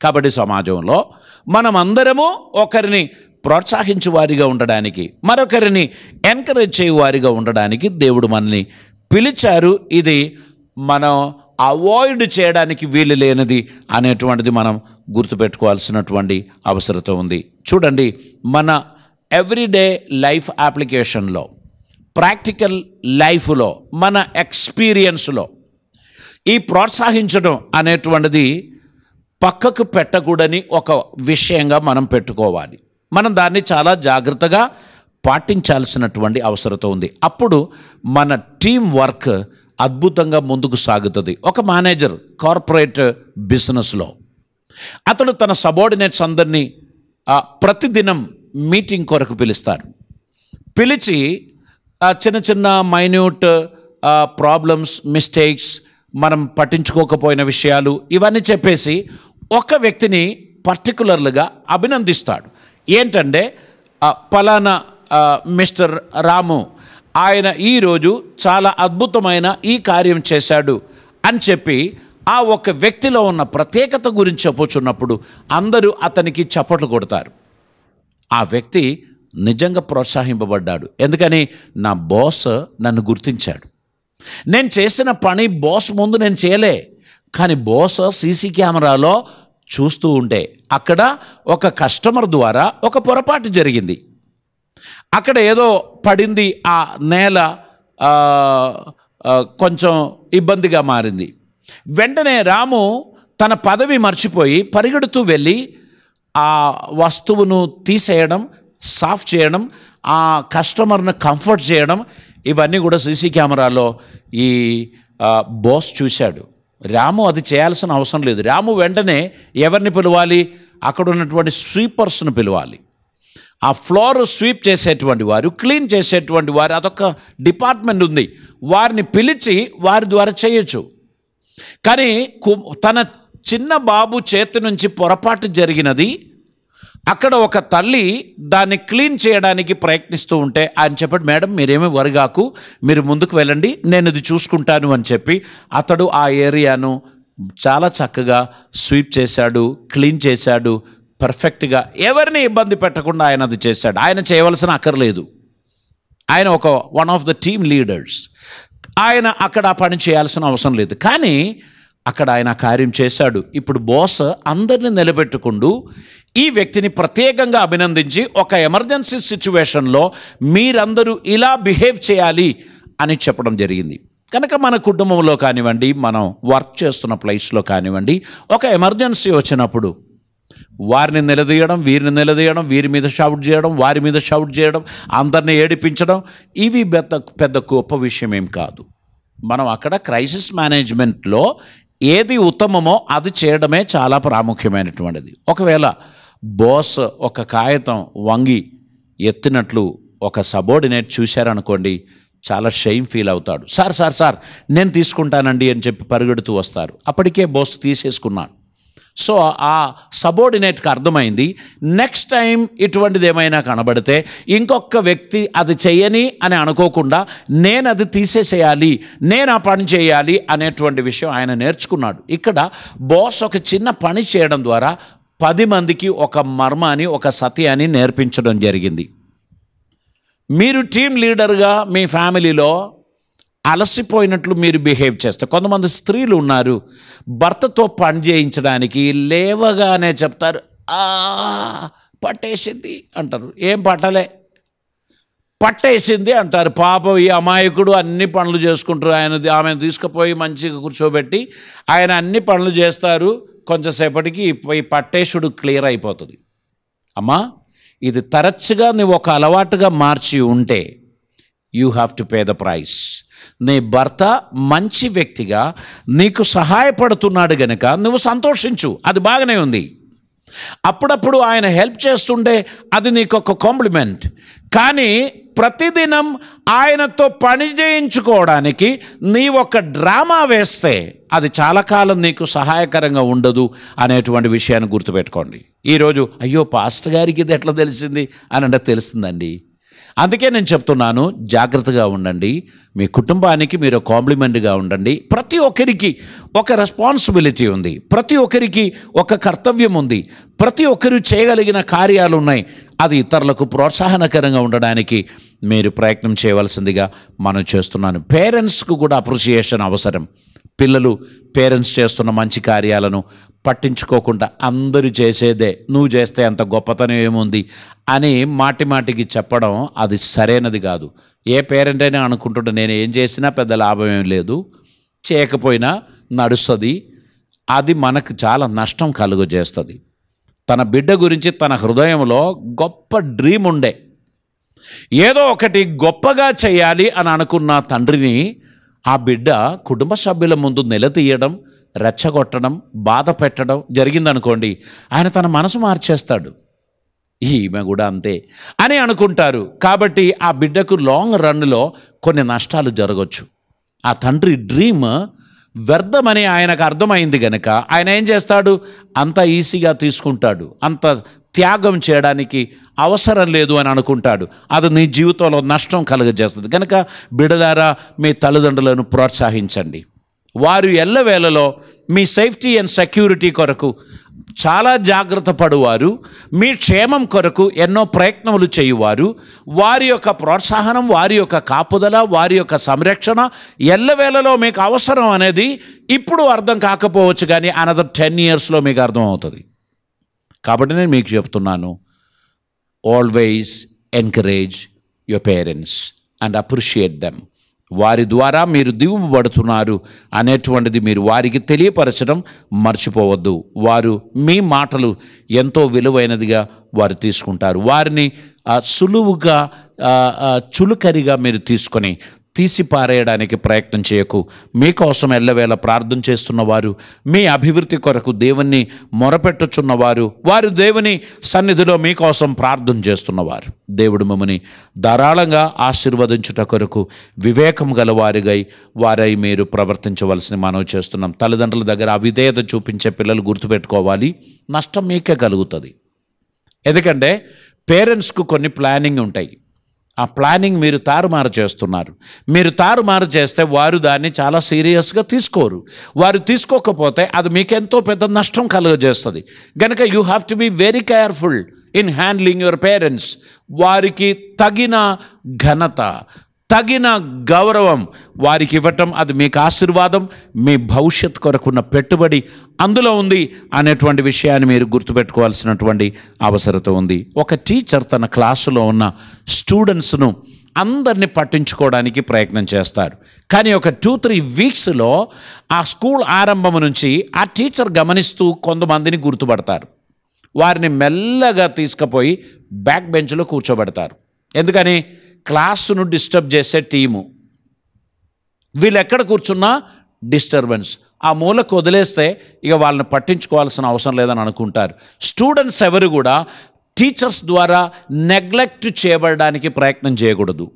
కాబట్టి సమాజంలో మనమందరము ఒకరిని ప్రోత్సహించే వారిగా ఉండడానికి, మరొకరిని ఎంకరేజ్ చేయు వారిగా ఉండడానికి దేవుడు మనల్ని పిలిచారు. ఇది మనం అవాయిడ్ చేయడానికి వీలు లేనిది అనేటువంటిది మనం గుర్తుపెట్టుకోవాల్సినటువంటి అవసరత ఉంది. చూడండి, మన ఎవ్రీడే లైఫ్ అప్లికేషన్లో, ప్రాక్టికల్ లైఫ్లో, మన ఎక్స్పీరియన్స్లో ఈ ప్రోత్సహించడం అనేటువంటిది పక్కకు పెట్టకూడని ఒక విషయంగా మనం పెట్టుకోవాలి. మనం దాన్ని చాలా జాగ్రత్తగా పాటించాల్సినటువంటి అవసరత ఉంది. అప్పుడు మన టీం వర్క్ అద్భుతంగా ముందుకు సాగుతుంది. ఒక మేనేజర్ కార్పొరేట్ బిజినెస్లో అతడు తన సబార్డినేట్స్ అందరినీ ప్రతిదినం మీటింగ్ కొరకు పిలుస్తారు. పిలిచి చిన్న చిన్న మైన్యూట్ ప్రాబ్లమ్స్, మిస్టేక్స్, మనం పట్టించుకోకపోయిన విషయాలు ఇవన్నీ చెప్పేసి ఒక వ్యక్తిని పర్టికులర్గా అభినందిస్తాడు. ఏంటంటే పలానా మిస్టర్ రాము, ఆయన ఈరోజు చాలా అద్భుతమైన ఈ కార్యం చేశాడు అని చెప్పి ఆ ఒక వ్యక్తిలో ఉన్న ప్రత్యేకత గురించి చెప్పుచున్నప్పుడు అందరూ అతనికి చప్పట్లు కొడతారు. ఆ వ్యక్తి నిజంగా ప్రోత్సహింపబడ్డాడు. ఎందుకని? నా బాస్ నన్ను గుర్తించాడు. నేను చేసిన పని బాస్ ముందు నేను చేయలే, కానీ బాస్ సీసీ కెమెరాలో చూస్తూ ఉంటే అక్కడ ఒక కస్టమర్ ద్వారా ఒక పొరపాటు జరిగింది. అక్కడ ఏదో పడింది, ఆ నేల కొంచెం ఇబ్బందిగా మారింది. వెంటనే రాము తన పదవి మర్చిపోయి పరిగెడుతూ వెళ్ళి ఆ వస్తువును తీసేయడం, సాఫ్ చేయడం, ఆ కస్టమర్ను కంఫర్ట్ చేయడం, ఇవన్నీ కూడా సీసీ కెమెరాలో ఈ బాస్ చూశాడు. రాము అది చేయాల్సిన అవసరం లేదు. రాము వెంటనే ఎవరిని పిలవాలి? అక్కడ ఉన్నటువంటి స్వీపర్స్ను పిలవాలి. ఆ ఫ్లోర్ స్వీప్ చేసేటువంటి వారు, క్లీన్ చేసేటువంటి వారు, అదొక డిపార్ట్మెంట్ ఉంది. వారిని పిలిచి వారి ద్వారా చేయొచ్చు. కానీ తన చిన్న బాబు చేతి నుంచి పొరపాటు జరిగినది, అక్కడ ఒక తల్లి దాన్ని క్లీన్ చేయడానికి ప్రయత్నిస్తూ ఉంటే ఆయన చెప్పాడు, మేడం మీరేమీ వరిగాకు, మీరు ముందుకు వెళ్ళండి, నేను ఇది చూసుకుంటాను అని చెప్పి అతడు ఆ ఏరియాను చాలా చక్కగా స్వీప్ చేశాడు, క్లీన్ చేశాడు, పర్ఫెక్ట్గా ఎవరిని ఇబ్బంది పెట్టకుండా ఆయన అది చేశాడు. ఆయన చేయవలసిన అక్కర్లేదు. ఆయన ఒక one of the team leaders. ఆయన అక్కడ ఆ పని చేయాల్సిన అవసరం లేదు. కానీ అక్కడ ఆయన కార్యం చేశాడు. ఇప్పుడు బాస్ అందరిని నిలబెట్టుకుంటూ ఈ వ్యక్తిని ప్రత్యేకంగా అభినందించి ఒక ఎమర్జెన్సీ సిచ్యువేషన్లో మీరందరూ ఇలా బిహేవ్ చేయాలి అని చెప్పడం జరిగింది. కనుక మన కుటుంబంలో కానివ్వండి, మనం వర్క్ చేస్తున్న ప్లేస్లో కానివ్వండి, ఒక ఎమర్జెన్సీ వచ్చినప్పుడు వారిని నిలదీయడం, వీరిని నిలదీయడం, వీరి మీద షౌట్ చేయడం, వారి మీద షౌట్ చేయడం, అందరిని ఏడిపించడం, ఇవి పెద్ద గొప్ప విషయం ఏం కాదు. మనం అక్కడ క్రైసిస్ మేనేజ్మెంట్లో ఏది ఉత్తమమో అది చేయడమే చాలా ప్రాముఖ్యమైనటువంటిది. ఒకవేళ బాస్ ఒక కాగితం వంగి ఎత్తినట్లు ఒక సబోర్డినేట్ చూశారనుకోండి, చాలా షైమ్ ఫీల్ అవుతాడు. సార్ నేను తీసుకుంటానండి అని చెప్పి పరిగెడుతూ వస్తారు. అప్పటికే బాస్ తీసేసుకున్నాడు. సో ఆ సబోర్డినేట్కి అర్థమైంది, నెక్స్ట్ టైం ఇటువంటిది ఏమైనా కనబడితే ఇంకొక వ్యక్తి అది చేయని అని అనుకోకుండా నేను అది తీసేసేయాలి, నేను ఆ పని చేయాలి అనేటువంటి విషయం ఆయన నేర్చుకున్నాడు. ఇక్కడ బాస్ ఒక చిన్న పని చేయడం ద్వారా 10 మందికి ఒక మర్మాన్ని, ఒక సత్యాన్ని నేర్పించడం జరిగింది. మీరు టీం లీడర్గా మీ ఫ్యామిలీలో అలసిపోయినట్లు మీరు బిహేవ్ చేస్తే, కొంతమంది స్త్రీలు ఉన్నారు, భర్తతో పని చేయించడానికి లేవగానే చెప్తారు, పట్టేసింది అంటారు. ఏం పట్టలే, పట్టేసింది అంటారు. పాపం ఈ అమాయకుడు అన్ని పనులు చేసుకుంటారు. ఆమెను తీసుకుపోయి మంచిగా కూర్చోబెట్టి ఆయన అన్ని పనులు చేస్తారు. కొంచెంసేపటికి ఈ పట్టేసుడు క్లియర్ అయిపోతుంది. అమ్మా, ఇది తరచుగా నువ్వు ఒక అలవాటుగా మార్చి ఉంటే you have to pay the price. నీ భర్త మంచి వ్యక్తిగా నీకు సహాయపడుతున్నాడు గనుక నువ్వు సంతోషించు, అది బాగానే ఉంది. అప్పుడప్పుడు ఆయన హెల్ప్ చేస్తుంటే అది నీకు ఒక కాంప్లిమెంట్. కానీ ప్రతిదినం ఆయనతో పని చేయించుకోవడానికి నీ ఒక డ్రామా వేస్తే అది చాలా కాలం నీకు సహాయకరంగా ఉండదు అనేటువంటి విషయాన్ని గుర్తుపెట్టుకోండి. ఈరోజు అయ్యో పాస్టర్ గారికి ఇది ఎట్లా తెలిసింది అని అంటే తెలుస్తుందండి. అందుకే నేను చెప్తున్నాను, జాగ్రత్తగా ఉండండి. మీ కుటుంబానికి మీరు కాంప్లిమెంట్గా ఉండండి. ప్రతి ఒక్కరికి ఒక రెస్పాన్సిబిలిటీ ఉంది, ప్రతి ఒక్కరికి ఒక కర్తవ్యం ఉంది, ప్రతి ఒక్కరు చేయగలిగిన కార్యాలు ఉన్నాయి. అది ఇతరులకు ప్రోత్సాహనకరంగా ఉండడానికి మీరు ప్రయత్నం చేయవలసిందిగా మనం చేస్తున్నాను. పేరెంట్స్కు కూడా అప్రిషియేషన్ అవసరం. పిల్లలు పేరెంట్స్ చేస్తున్న మంచి కార్యాలను పట్టించుకోకుండా అందరూ చేసేదే నువ్వు చేస్తే అంత గొప్పతనం ఏముంది అని మాటికి చెప్పడం అది సరైనది కాదు. ఏ పేరెంట్ అయినా అనుకుంటుంటే నేను ఏం చేసినా పెద్ద లాభం ఏం లేదు, చేయకపోయినా నడుస్తుంది, అది మనకు చాలా నష్టం కలుగజేస్తుంది. తన బిడ్డ గురించి తన హృదయంలో గొప్ప డ్రీమ్ ఉండే, ఏదో ఒకటి గొప్పగా చేయాలి అని అనుకున్న తండ్రిని ఆ బిడ్డ కుటుంబ సభ్యుల ముందు నిలదీయడం, రెచ్చగొట్టడం, బాధ పెట్టడం జరిగిందనుకోండి, ఆయన తన మనసు మార్చేస్తాడు. ఈమె కూడా అంతే అని అనుకుంటారు. కాబట్టి ఆ బిడ్డకు లాంగ్ రన్లో కొన్ని నష్టాలు జరగవచ్చు. ఆ తండ్రి డ్రీమ్ వ్యర్థమని ఆయనకు అర్థమైంది కనుక ఆయన ఏం చేస్తాడు, అంత ఈజీగా తీసుకుంటాడు, అంత త్యాగం చేయడానికి అవసరం లేదు అని అనుకుంటాడు. అది నీ జీవితంలో నష్టం కలుగజేస్తుంది. కనుక బిడ్డలారా, మీ తల్లిదండ్రులను ప్రోత్సహించండి. వారు ఎల్లవేళలో మీ సేఫ్టీ అండ్ సెక్యూరిటీ కొరకు చాలా జాగ్రత్త పడువారు, మీ క్షేమం కొరకు ఎన్నో ప్రయత్నములు చేయువారు. వారి యొక్క ప్రోత్సాహనం, వారి యొక్క కాపుదల, వారి యొక్క సంరక్షణ ఎల్లవేళలో మీకు అవసరం అనేది ఇప్పుడు అర్థం కాకపోవచ్చు, కానీ అనదర్ 10 yearsలో మీకు అర్థం అవుతుంది. కాబట్టి నేను మీకు చెప్తున్నాను, always encourage your parents and appreciate them. వారి ద్వారా మీరు దీవెనబడుతున్నారు అనేటువంటిది మీరు వారికి తెలియపరచడం మర్చిపోవద్దు. వారు మీ మాటలు ఎంతో విలువైనదిగా వారు తీసుకుంటారు. వారిని సులువుగా చులుకరిగా మీరు తీసుకొని తీసి పారేయడానికి ప్రయత్నం చేయకు. మీకోసం ఎల్లవేళ ప్రార్థన చేస్తున్నవారు, మీ అభివృద్ధి కొరకు దేవుణ్ణి మొరపెట్టుచున్నవారు, వారు దేవుని సన్నిధిలో మీకోసం ప్రార్థన చేస్తున్నవారు. దేవుడు మిమ్మల్ని ధారాళంగా ఆశీర్వదించుట కొరకు వివేకం గల వారై మీరు ప్రవర్తించవలసిన మనవి చేస్తున్నాం. తల్లిదండ్రుల దగ్గర అవిధేయత చూపించే పిల్లలు గుర్తుపెట్టుకోవాలి, నష్టం మీకే కలుగుతుంది. ఎందుకంటే పేరెంట్స్కు కొన్ని ప్లానింగ్ ఉంటాయి. ఆ ప్లానింగ్ మీరు తారుమారు చేస్తున్నారు. మీరు తారుమారు చేస్తే వారు దాన్ని చాలా సీరియస్గా తీసుకోరు. వారు తీసుకోకపోతే అది మీకెంతో పెద్ద నష్టం కలుగజేస్తుంది. కనుక you have to be very careful in handling your parents. వారికి తగిన ఘనత, తగిన గౌరవం వారికి ఇవ్వటం అది మీకు ఆశీర్వాదం, మీ భవిష్యత్ కొరకున్న పెట్టుబడి అందులో ఉంది అనేటువంటి విషయాన్ని మీరు గుర్తుపెట్టుకోవాల్సినటువంటి అవసరత ఉంది. ఒక టీచర్ తన క్లాసులో ఉన్న స్టూడెంట్స్ను అందరినీ పట్టించుకోవడానికి ప్రయత్నం చేస్తారు. కానీ ఒక 2-3 వీక్స్లో ఆ స్కూల్ ఆరంభం నుంచి ఆ టీచర్ గమనిస్తూ కొంతమందిని గుర్తుపడతారు. వారిని మెల్లగా తీసుకుపోయి బ్యాక్ బెంచ్లో కూర్చోబెడతారు. ఎందుకని? క్లాసును డిస్టర్బ్ చేసే టీము. వీళ్ళు ఎక్కడ కూర్చున్నా డిస్టర్బెన్స్. ఆ మూలకు వదిలేస్తే ఇక వాళ్ళని పట్టించుకోవాల్సిన అవసరం లేదని అనుకుంటారు. స్టూడెంట్స్ ఎవరు కూడా టీచర్స్ ద్వారా నెగ్లెక్ట్ చేయబడడానికి ప్రయత్నం చేయకూడదు.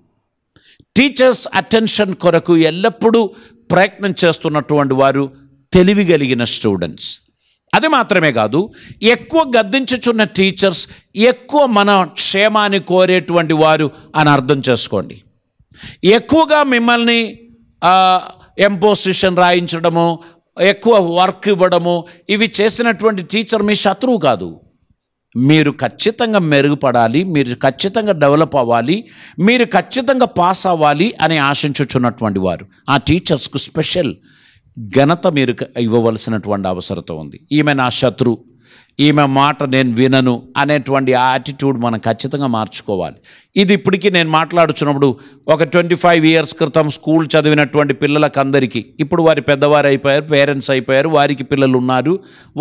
టీచర్స్ అటెన్షన్ కొరకు ఎల్లప్పుడూ ప్రయత్నం చేస్తున్నటువంటి వారు తెలివిగలిగిన స్టూడెంట్స్. అది మాత్రమే కాదు, ఎక్కువ గద్దించుచున్న టీచర్స్ ఎక్కువ మన క్షేమాన్ని కోరేటువంటి వారు అని అర్థం చేసుకోండి. ఎక్కువగా మిమ్మల్ని ఎంపోజిషన్ రాయించడము, ఎక్కువ వర్క్ ఇవ్వడము, ఇవి చేసినటువంటి టీచర్ మీ శత్రువు కాదు. మీరు ఖచ్చితంగా మెరుగుపడాలి, మీరు ఖచ్చితంగా డెవలప్ అవ్వాలి, మీరు ఖచ్చితంగా పాస్ అవ్వాలి అని ఆశించుచున్నటువంటి వారు. ఆ టీచర్స్కు స్పెషల్ ఘనత మీరు ఇవ్వవలసినటువంటి అవసరత ఉంది. ఈమె నా శత్రు, ఈమె మాట నేను వినను అనేటువంటి ఆ యాటిట్యూడ్ మనం ఖచ్చితంగా మార్చుకోవాలి. ఇది ఇప్పటికీ నేను మాట్లాడుచున్నప్పుడు ఒక 25 years క్రితం స్కూల్ చదివినటువంటి పిల్లలకు అందరికీ ఇప్పుడు వారి పెద్దవారు అయిపోయారు, పేరెంట్స్ అయిపోయారు, వారికి పిల్లలు ఉన్నారు.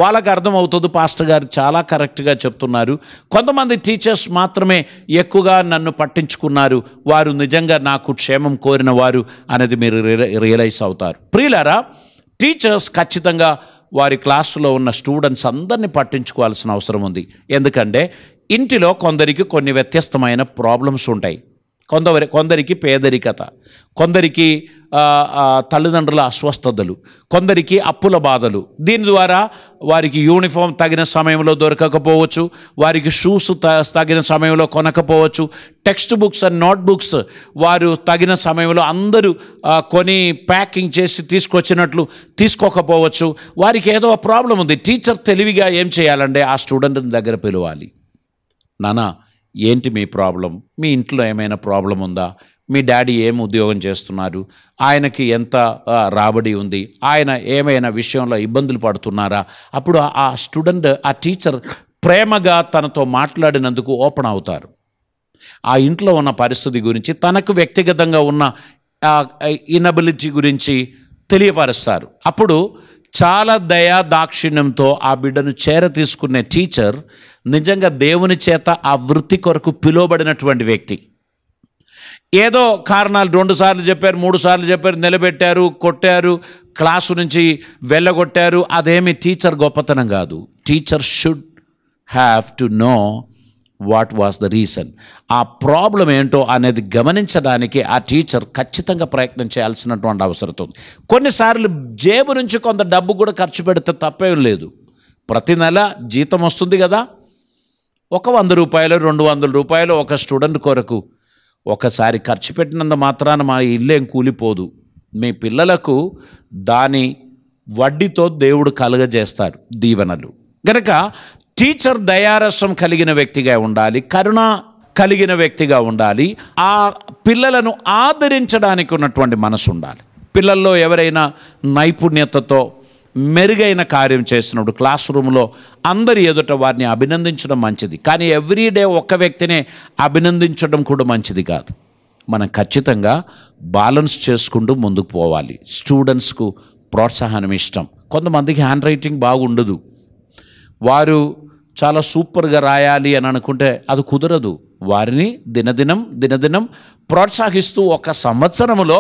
వాళ్ళకి అర్థమవుతుంది పాస్టర్ గారు చాలా కరెక్ట్గా చెప్తున్నారు. కొంతమంది టీచర్స్ మాత్రమే ఎక్కువగా నన్ను పట్టించుకున్నారు, వారు నిజంగా నాకు క్షేమం కోరిన వారు అనేది మీరు రియలైజ్ అవుతారు. ప్రియులారా, టీచర్స్ ఖచ్చితంగా వారి క్లాసులో ఉన్న స్టూడెంట్స్ అందరినీ పట్టించుకోవాల్సిన అవసరం ఉంది. ఎందుకంటే ఇంటిలో కొందరికి కొన్ని వ్యత్యస్తమైన ప్రాబ్లమ్స్ ఉంటాయి. కొందరికి పేదరికత, కొందరికి తల్లిదండ్రుల అస్వస్థతలు, కొందరికి అప్పుల బాధలు. దీని ద్వారా వారికి యూనిఫామ్ తగిన సమయంలో దొరకకపోవచ్చు, వారికి షూస్ తగిన సమయంలో కొనకపోవచ్చు, టెక్స్ట్ బుక్స్ అండ్ నోట్బుక్స్ వారు తగిన సమయంలో అందరూ కొని ప్యాకింగ్ చేసి తీసుకొచ్చినట్లు తీసుకోకపోవచ్చు. వారికి ఏదో ప్రాబ్లం ఉంది. టీచర్ తెలివిగా ఏం చేయాలంటే ఆ స్టూడెంట్ని దగ్గర పిలవాలి. నానా, ఏంటి మీ ప్రాబ్లం? మీ ఇంట్లో ఏమైనా ప్రాబ్లం ఉందా? మీ డాడీ ఏం ఉద్యోగం చేస్తున్నారు? ఆయనకి ఎంత రాబడి ఉంది? ఆయన ఏమైనా విషయంలో ఇబ్బందులు పడుతున్నారా? అప్పుడు ఆ స్టూడెంట్, ఆ టీచర్ ప్రేమగా తనతో మాట్లాడినందుకు ఓపెన్ అవుతారు. ఆ ఇంట్లో ఉన్న పరిస్థితి గురించి, తనకు వ్యక్తిగతంగా ఉన్న ఇనబిలిటీ గురించి తెలియపరుస్తారు. అప్పుడు చాలా దయా దాక్షిణ్యంతో ఆ బిడ్డను చేర తీసుకునే టీచర్ నిజంగా దేవుని చేత ఆ వృత్తి కొరకు పిలువబడినటువంటి వ్యక్తి. ఏదో కారణాలు 2 సార్లు చెప్పారు, 3 సార్లు చెప్పారు, నిలబెట్టారు, కొట్టారు, క్లాసు నుంచి వెళ్ళగొట్టారు, అదేమి టీచర్ గొప్పతనం కాదు. Teacher should have to know what was the reason. ఆ ప్రాబ్లం ఏంటో అనేది గమనించడానికి ఆ టీచర్ ఖచ్చితంగా ప్రయత్నం చేయాల్సినటువంటి అవసరం ఉంది. కొన్నిసార్లు జేబు నుంచి కొంత డబ్బు కూడా ఖర్చు పెడితే తప్పేం లేదు. ప్రతి నెల జీతం వస్తుంది కదా, ఒక 100 రూపాయలు 200 రూపాయలు ఒక స్టూడెంట్ కొరకు ఒకసారి ఖర్చు పెట్టినంత మాత్రాన మా ఇల్లేం కూలిపోదు. మీ పిల్లలకు దాని వడ్డీతో దేవుడు కలుగజేస్తారు దీవెనలు. గనక టీచర్ దయారసం కలిగిన వ్యక్తిగా ఉండాలి, కరుణ కలిగిన వ్యక్తిగా ఉండాలి, ఆ పిల్లలను ఆదరించడానికి ఉన్నటువంటి మనసు ఉండాలి. పిల్లల్లో ఎవరైనా నైపుణ్యతతో మెరుగైన కార్యం చేసినప్పుడు క్లాస్ రూమ్లో అందరి ఎదుట వారిని అభినందించడం మంచిది. కానీ ఎవ్రీడే ఒక్క వ్యక్తినే అభినందించడం కూడా మంచిది కాదు. మనం ఖచ్చితంగా బ్యాలెన్స్ చేసుకుంటూ ముందుకు పోవాలి. స్టూడెంట్స్కు ప్రోత్సాహనం ఇష్టం. కొంతమందికి హ్యాండ్ రైటింగ్ బాగుండదు, వారు చాలా సూపర్గా రాయాలి అని అనుకుంటే అది కుదరదు. వారిని దినదినం ప్రోత్సహిస్తూ ఒక సంవత్సరములో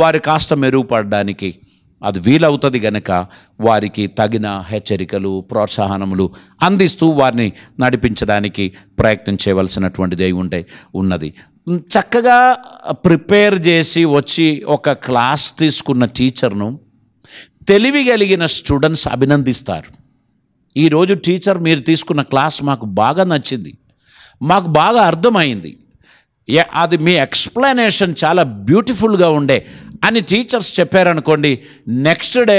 వారు కాస్త మెరుగుపడడానికి అది వీలవుతుంది గనక వారికి తగిన హెచ్చరికలు, ప్రోత్సాహనములు అందిస్తూ వారిని నడిపించడానికి ప్రయత్నం చేయవలసినటువంటిది ఉన్నది. చక్కగా ప్రిపేర్ చేసి వచ్చి ఒక క్లాస్ తీసుకున్న టీచర్ను తెలివి కలిగిన స్టూడెంట్స్ అభినందిస్తారు. ఈరోజు టీచర్, మీరు తీసుకున్న క్లాస్ మాకు బాగా నచ్చింది, మాకు బాగా అర్థమైంది, అది మీ ఎక్స్ప్లెనేషన్ చాలా బ్యూటిఫుల్గా ఉండే అని టీచర్స్ చెప్పారనుకోండి, నెక్స్ట్ డే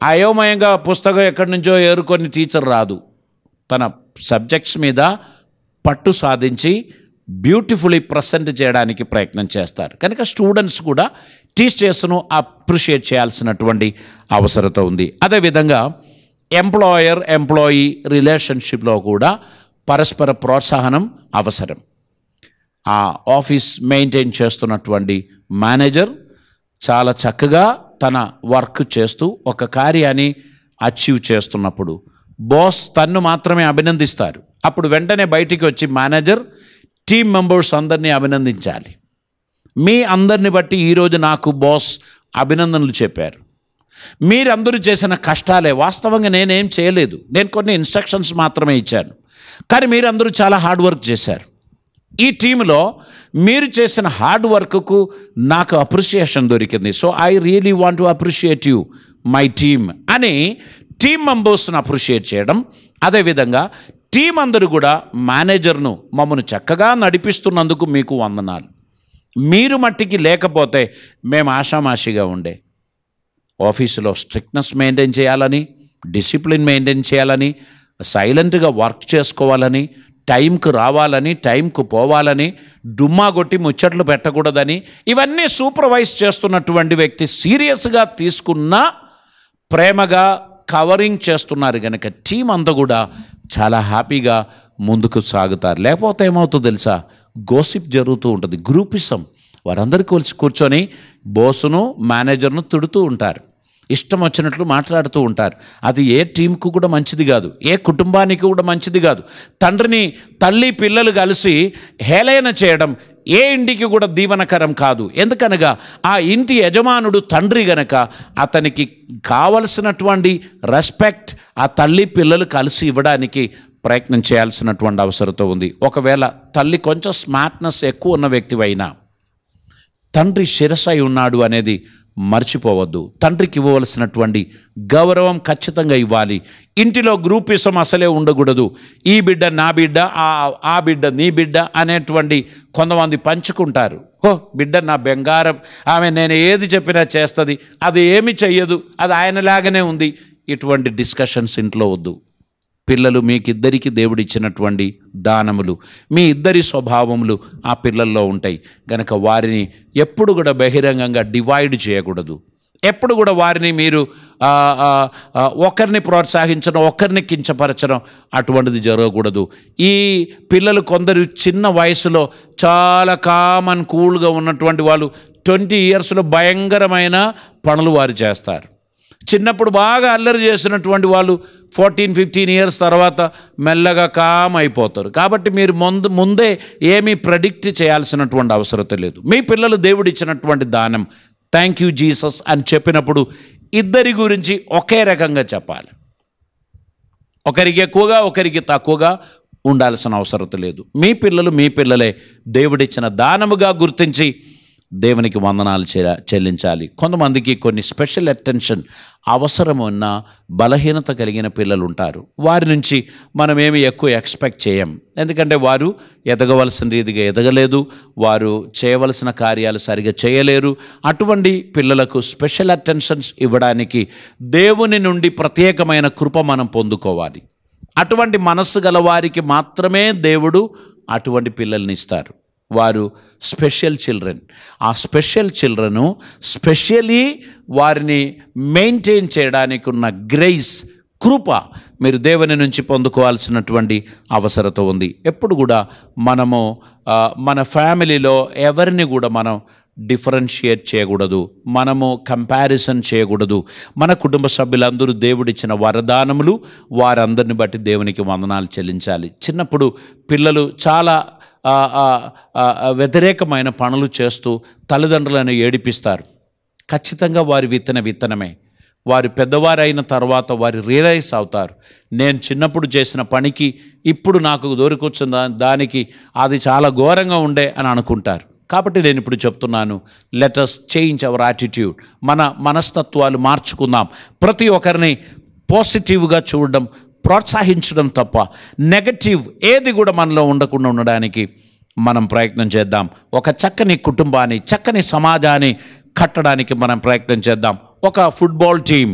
అయోమయంగా పుస్తకం ఎక్కడి నుంచో ఏరుకొని టీచర్ రాదు. తన సబ్జెక్ట్స్ మీద పట్టు సాధించి బ్యూటిఫుల్లీ ప్రజెంట్ చేయడానికి ప్రయత్నం చేస్తారు. కనుక స్టూడెంట్స్ కూడా టీచర్స్ను అప్రిషియేట్ చేయాల్సినటువంటి అవసరత ఉంది. అదేవిధంగా ఎంప్లాయర్ ఎంప్లాయీ రిలేషన్షిప్లో కూడా పరస్పర ప్రోత్సాహనం అవసరం. ఆ ఆఫీస్ మెయింటైన్ చేస్తున్నటువంటి మేనేజర్ చాలా చక్కగా తన వర్క్ చేస్తూ ఒక కార్యాన్ని అచీవ్ చేస్తున్నప్పుడు బాస్ తన్ను మాత్రమే అభినందిస్తారు. అప్పుడు వెంటనే బయటికి వచ్చి మేనేజర్ టీమ్ మెంబర్స్ అందరినీ అభినందించాలి. మీ అందరిని బట్టి ఈరోజు నాకు బాస్ అభినందనలు చెప్పారు. మీరందరూ చేసిన కష్టాలే, వాస్తవంగా నేనేం చేయలేదు, నేను కొన్ని ఇన్స్ట్రక్షన్స్ మాత్రమే ఇచ్చాను, కానీ మీరందరూ చాలా హార్డ్ వర్క్ చేశారు. ఈ టీంలో మీరు చేసిన హార్డ్ వర్క్కు నాకు అప్రిషియేషన్ దొరికింది. So I really want to appreciate you my team అని టీమ్ మెంబర్స్ను అప్రిషియేట్ చేయడం. అదేవిధంగా టీం అందరూ కూడా మేనేజర్ను మమ్మల్ని చక్కగా నడిపిస్తున్నందుకు మీకు వందనాలు, మీరు మట్టికి లేకపోతే మేము ఆషామాషిగా ఉండే, ఆఫీసులో స్ట్రిక్ట్నెస్ మెయింటైన్ చేయాలని, డిసిప్లిన్ మెయింటైన్ చేయాలని, సైలెంట్గా వర్క్ చేసుకోవాలని, టైంకు రావాలని, టైంకు పోవాలని, డుమ్మా కొట్టి ముచ్చట్లు పెట్టకూడదని, ఇవన్నీ సూపర్వైజ్ చేస్తున్నటువంటి వ్యక్తి సీరియస్గా తీసుకున్న, ప్రేమగా కవరింగ్ చేస్తున్నారు కనుక టీం అంతా కూడా చాలా హ్యాపీగా ముందుకు సాగుతారు. లేకపోతే ఏమవుతుందో తెలుసా, గోసిప్ జరుగుతూ ఉంటుంది, గ్రూపిజం. వారందరూ కూర్చొని బోసును మేనేజర్ను తిడుతూ ఉంటారు, ఇష్టం వచ్చినట్లు మాట్లాడుతూ ఉంటారు. అది ఏ టీంకు కూడా మంచిది కాదు, ఏ కుటుంబానికి కూడా మంచిది కాదు. తల్లి పిల్లలు కలిసి హేళన చేయడం ఏ ఇంటికి కూడా దీవనకరం కాదు. ఎందుకనగా ఆ ఇంటి యజమానుడు తండ్రి గనక అతనికి కావలసినటువంటి రెస్పెక్ట్ ఆ తల్లి పిల్లలు కలిసి ఇవ్వడానికి ప్రయత్నం చేయాల్సినటువంటి అవసరత ఉంది. ఒకవేళ తల్లి కొంచెం స్మార్ట్నెస్ ఎక్కువ ఉన్న వ్యక్తివైనా తండ్రి శిరసై ఉన్నాడు అనేది మర్చిపోవద్దు. తండ్రికి ఇవ్వవలసినటువంటి గౌరవం ఖచ్చితంగా ఇవ్వాలి. ఇంటిలో గ్రూపిజం అసలే ఉండకూడదు. ఈ బిడ్డ నా బిడ్డ, ఆ బిడ్డ నీ బిడ్డ అనేటువంటి కొంతమంది పంచుకుంటారు. బిడ్డ నా బెంగారం, ఆమె నేను ఏది చెప్పినా చేస్తుంది, అది ఏమి చెయ్యదు, అది ఆయనలాగానే ఉంది. ఇటువంటి డిస్కషన్స్ ఇంట్లో వద్దు. పిల్లలు మీకిద్దరికి దేవుడిచ్చినటువంటి దానములు, మీ ఇద్దరి స్వభావములు ఆ పిల్లల్లో ఉంటాయి కనుక వారిని ఎప్పుడు కూడా బహిరంగంగా డివైడ్ చేయకూడదు. ఎప్పుడు కూడా వారిని మీరు ఒకరిని ప్రోత్సహించడం, ఒకరిని కించపరచడం అటువంటిది జరగకూడదు. ఈ పిల్లలు కొందరు చిన్న వయసులో చాలా కామన్ కూల్గా ఉన్నటువంటి వాళ్ళు 20 yearsలో భయంకరమైన పనులు వారు చేస్తారు. చిన్నప్పుడు బాగా అల్లరి చేసినటువంటి వాళ్ళు 14-15 years తర్వాత మెల్లగా కామ్ అయిపోతారు. కాబట్టి మీరు ముందే ఏమీ ప్రెడిక్ట్ చేయాల్సినటువంటి అవసరం లేదు. మీ పిల్లలు దేవుడిచ్చినటువంటి దానం, థ్యాంక్ యూ జీసస్ అని చెప్పినప్పుడు ఇద్దరి గురించి ఒకే రకంగా చెప్పాలి. ఒకరికి ఎక్కువగా ఒకరికి తక్కువగా ఉండాల్సిన అవసరం లేదు. మీ పిల్లలు మీ పిల్లలే, దేవుడిచ్చిన దానముగా గుర్తించి దేవునికి వందనాలు చెల్లించాలి. కొంతమందికి కొన్ని స్పెషల్ అటెన్షన్ అవసరం ఉన్న బలహీనత కలిగిన పిల్లలు ఉంటారు. వారి నుంచి మనం ఏమి ఎక్కువ ఎక్స్పెక్ట్ చేయం. ఎందుకంటే వారు ఎదగవలసిన రీతిగా ఎదగలేదు, వారు చేయవలసిన కార్యాలు సరిగా చేయలేరు. అటువంటి పిల్లలకు స్పెషల్ అటెన్షన్స్ ఇవ్వడానికి దేవుని నుండి ప్రత్యేకమైన కృప మనం పొందుకోవాలి. అటువంటి మనస్సు గల వారికి మాత్రమే దేవుడు అటువంటి పిల్లల్ని ఇస్తారు. వారు స్పెషల్ చిల్డ్రన్. ఆ స్పెషల్ చిల్డ్రను స్పెషల్లీ వారిని మెయింటైన్ చేయడానికి ఉన్న గ్రేస్, కృప మీరు దేవుని నుంచి పొందుకోవాల్సినటువంటి అవసరత ఉంది. ఎప్పుడు కూడా మనము మన ఫ్యామిలీలో ఎవరిని కూడా మనం డిఫరెన్షియేట్ చేయకూడదు, మనము కంపారిజన్ చేయకూడదు. మన కుటుంబ సభ్యులందరూ దేవుడిచ్చిన వరదానములు, వారందరిని బట్టి దేవునికి వందనాలు చెల్లించాలి. చిన్నప్పుడు పిల్లలు చాలా వ్యతిరేకమైన పనులు చేస్తూ తల్లిదండ్రులను ఏడిపిస్తారు. ఖచ్చితంగా వారి విత్తనమే. వారు పెద్దవారైన తర్వాత వారు రియలైజ్ అవుతారు, నేను చిన్నప్పుడు చేసిన పనికి ఇప్పుడు నాకు దొరికొచ్చిన దానికి అది చాలా ఘోరంగా ఉండే అని అనుకుంటారు. కాబట్టి నేను ఇప్పుడు చెప్తున్నాను, let us change our attitude. మన మనస్తత్వాలు మార్చుకుందాం. ప్రతి ఒక్కరిని పాజిటివ్గా చూడడం, ప్రోత్సహించడం తప్ప నెగటివ్ ఏది కూడా మనలో ఉండకుండా ఉండడానికి మనం ప్రయత్నం చేద్దాం. ఒక చక్కని కుటుంబాన్ని, చక్కని సమాజాన్ని కట్టడానికి మనం ప్రయత్నం చేద్దాం. ఒక ఫుట్బాల్ టీం,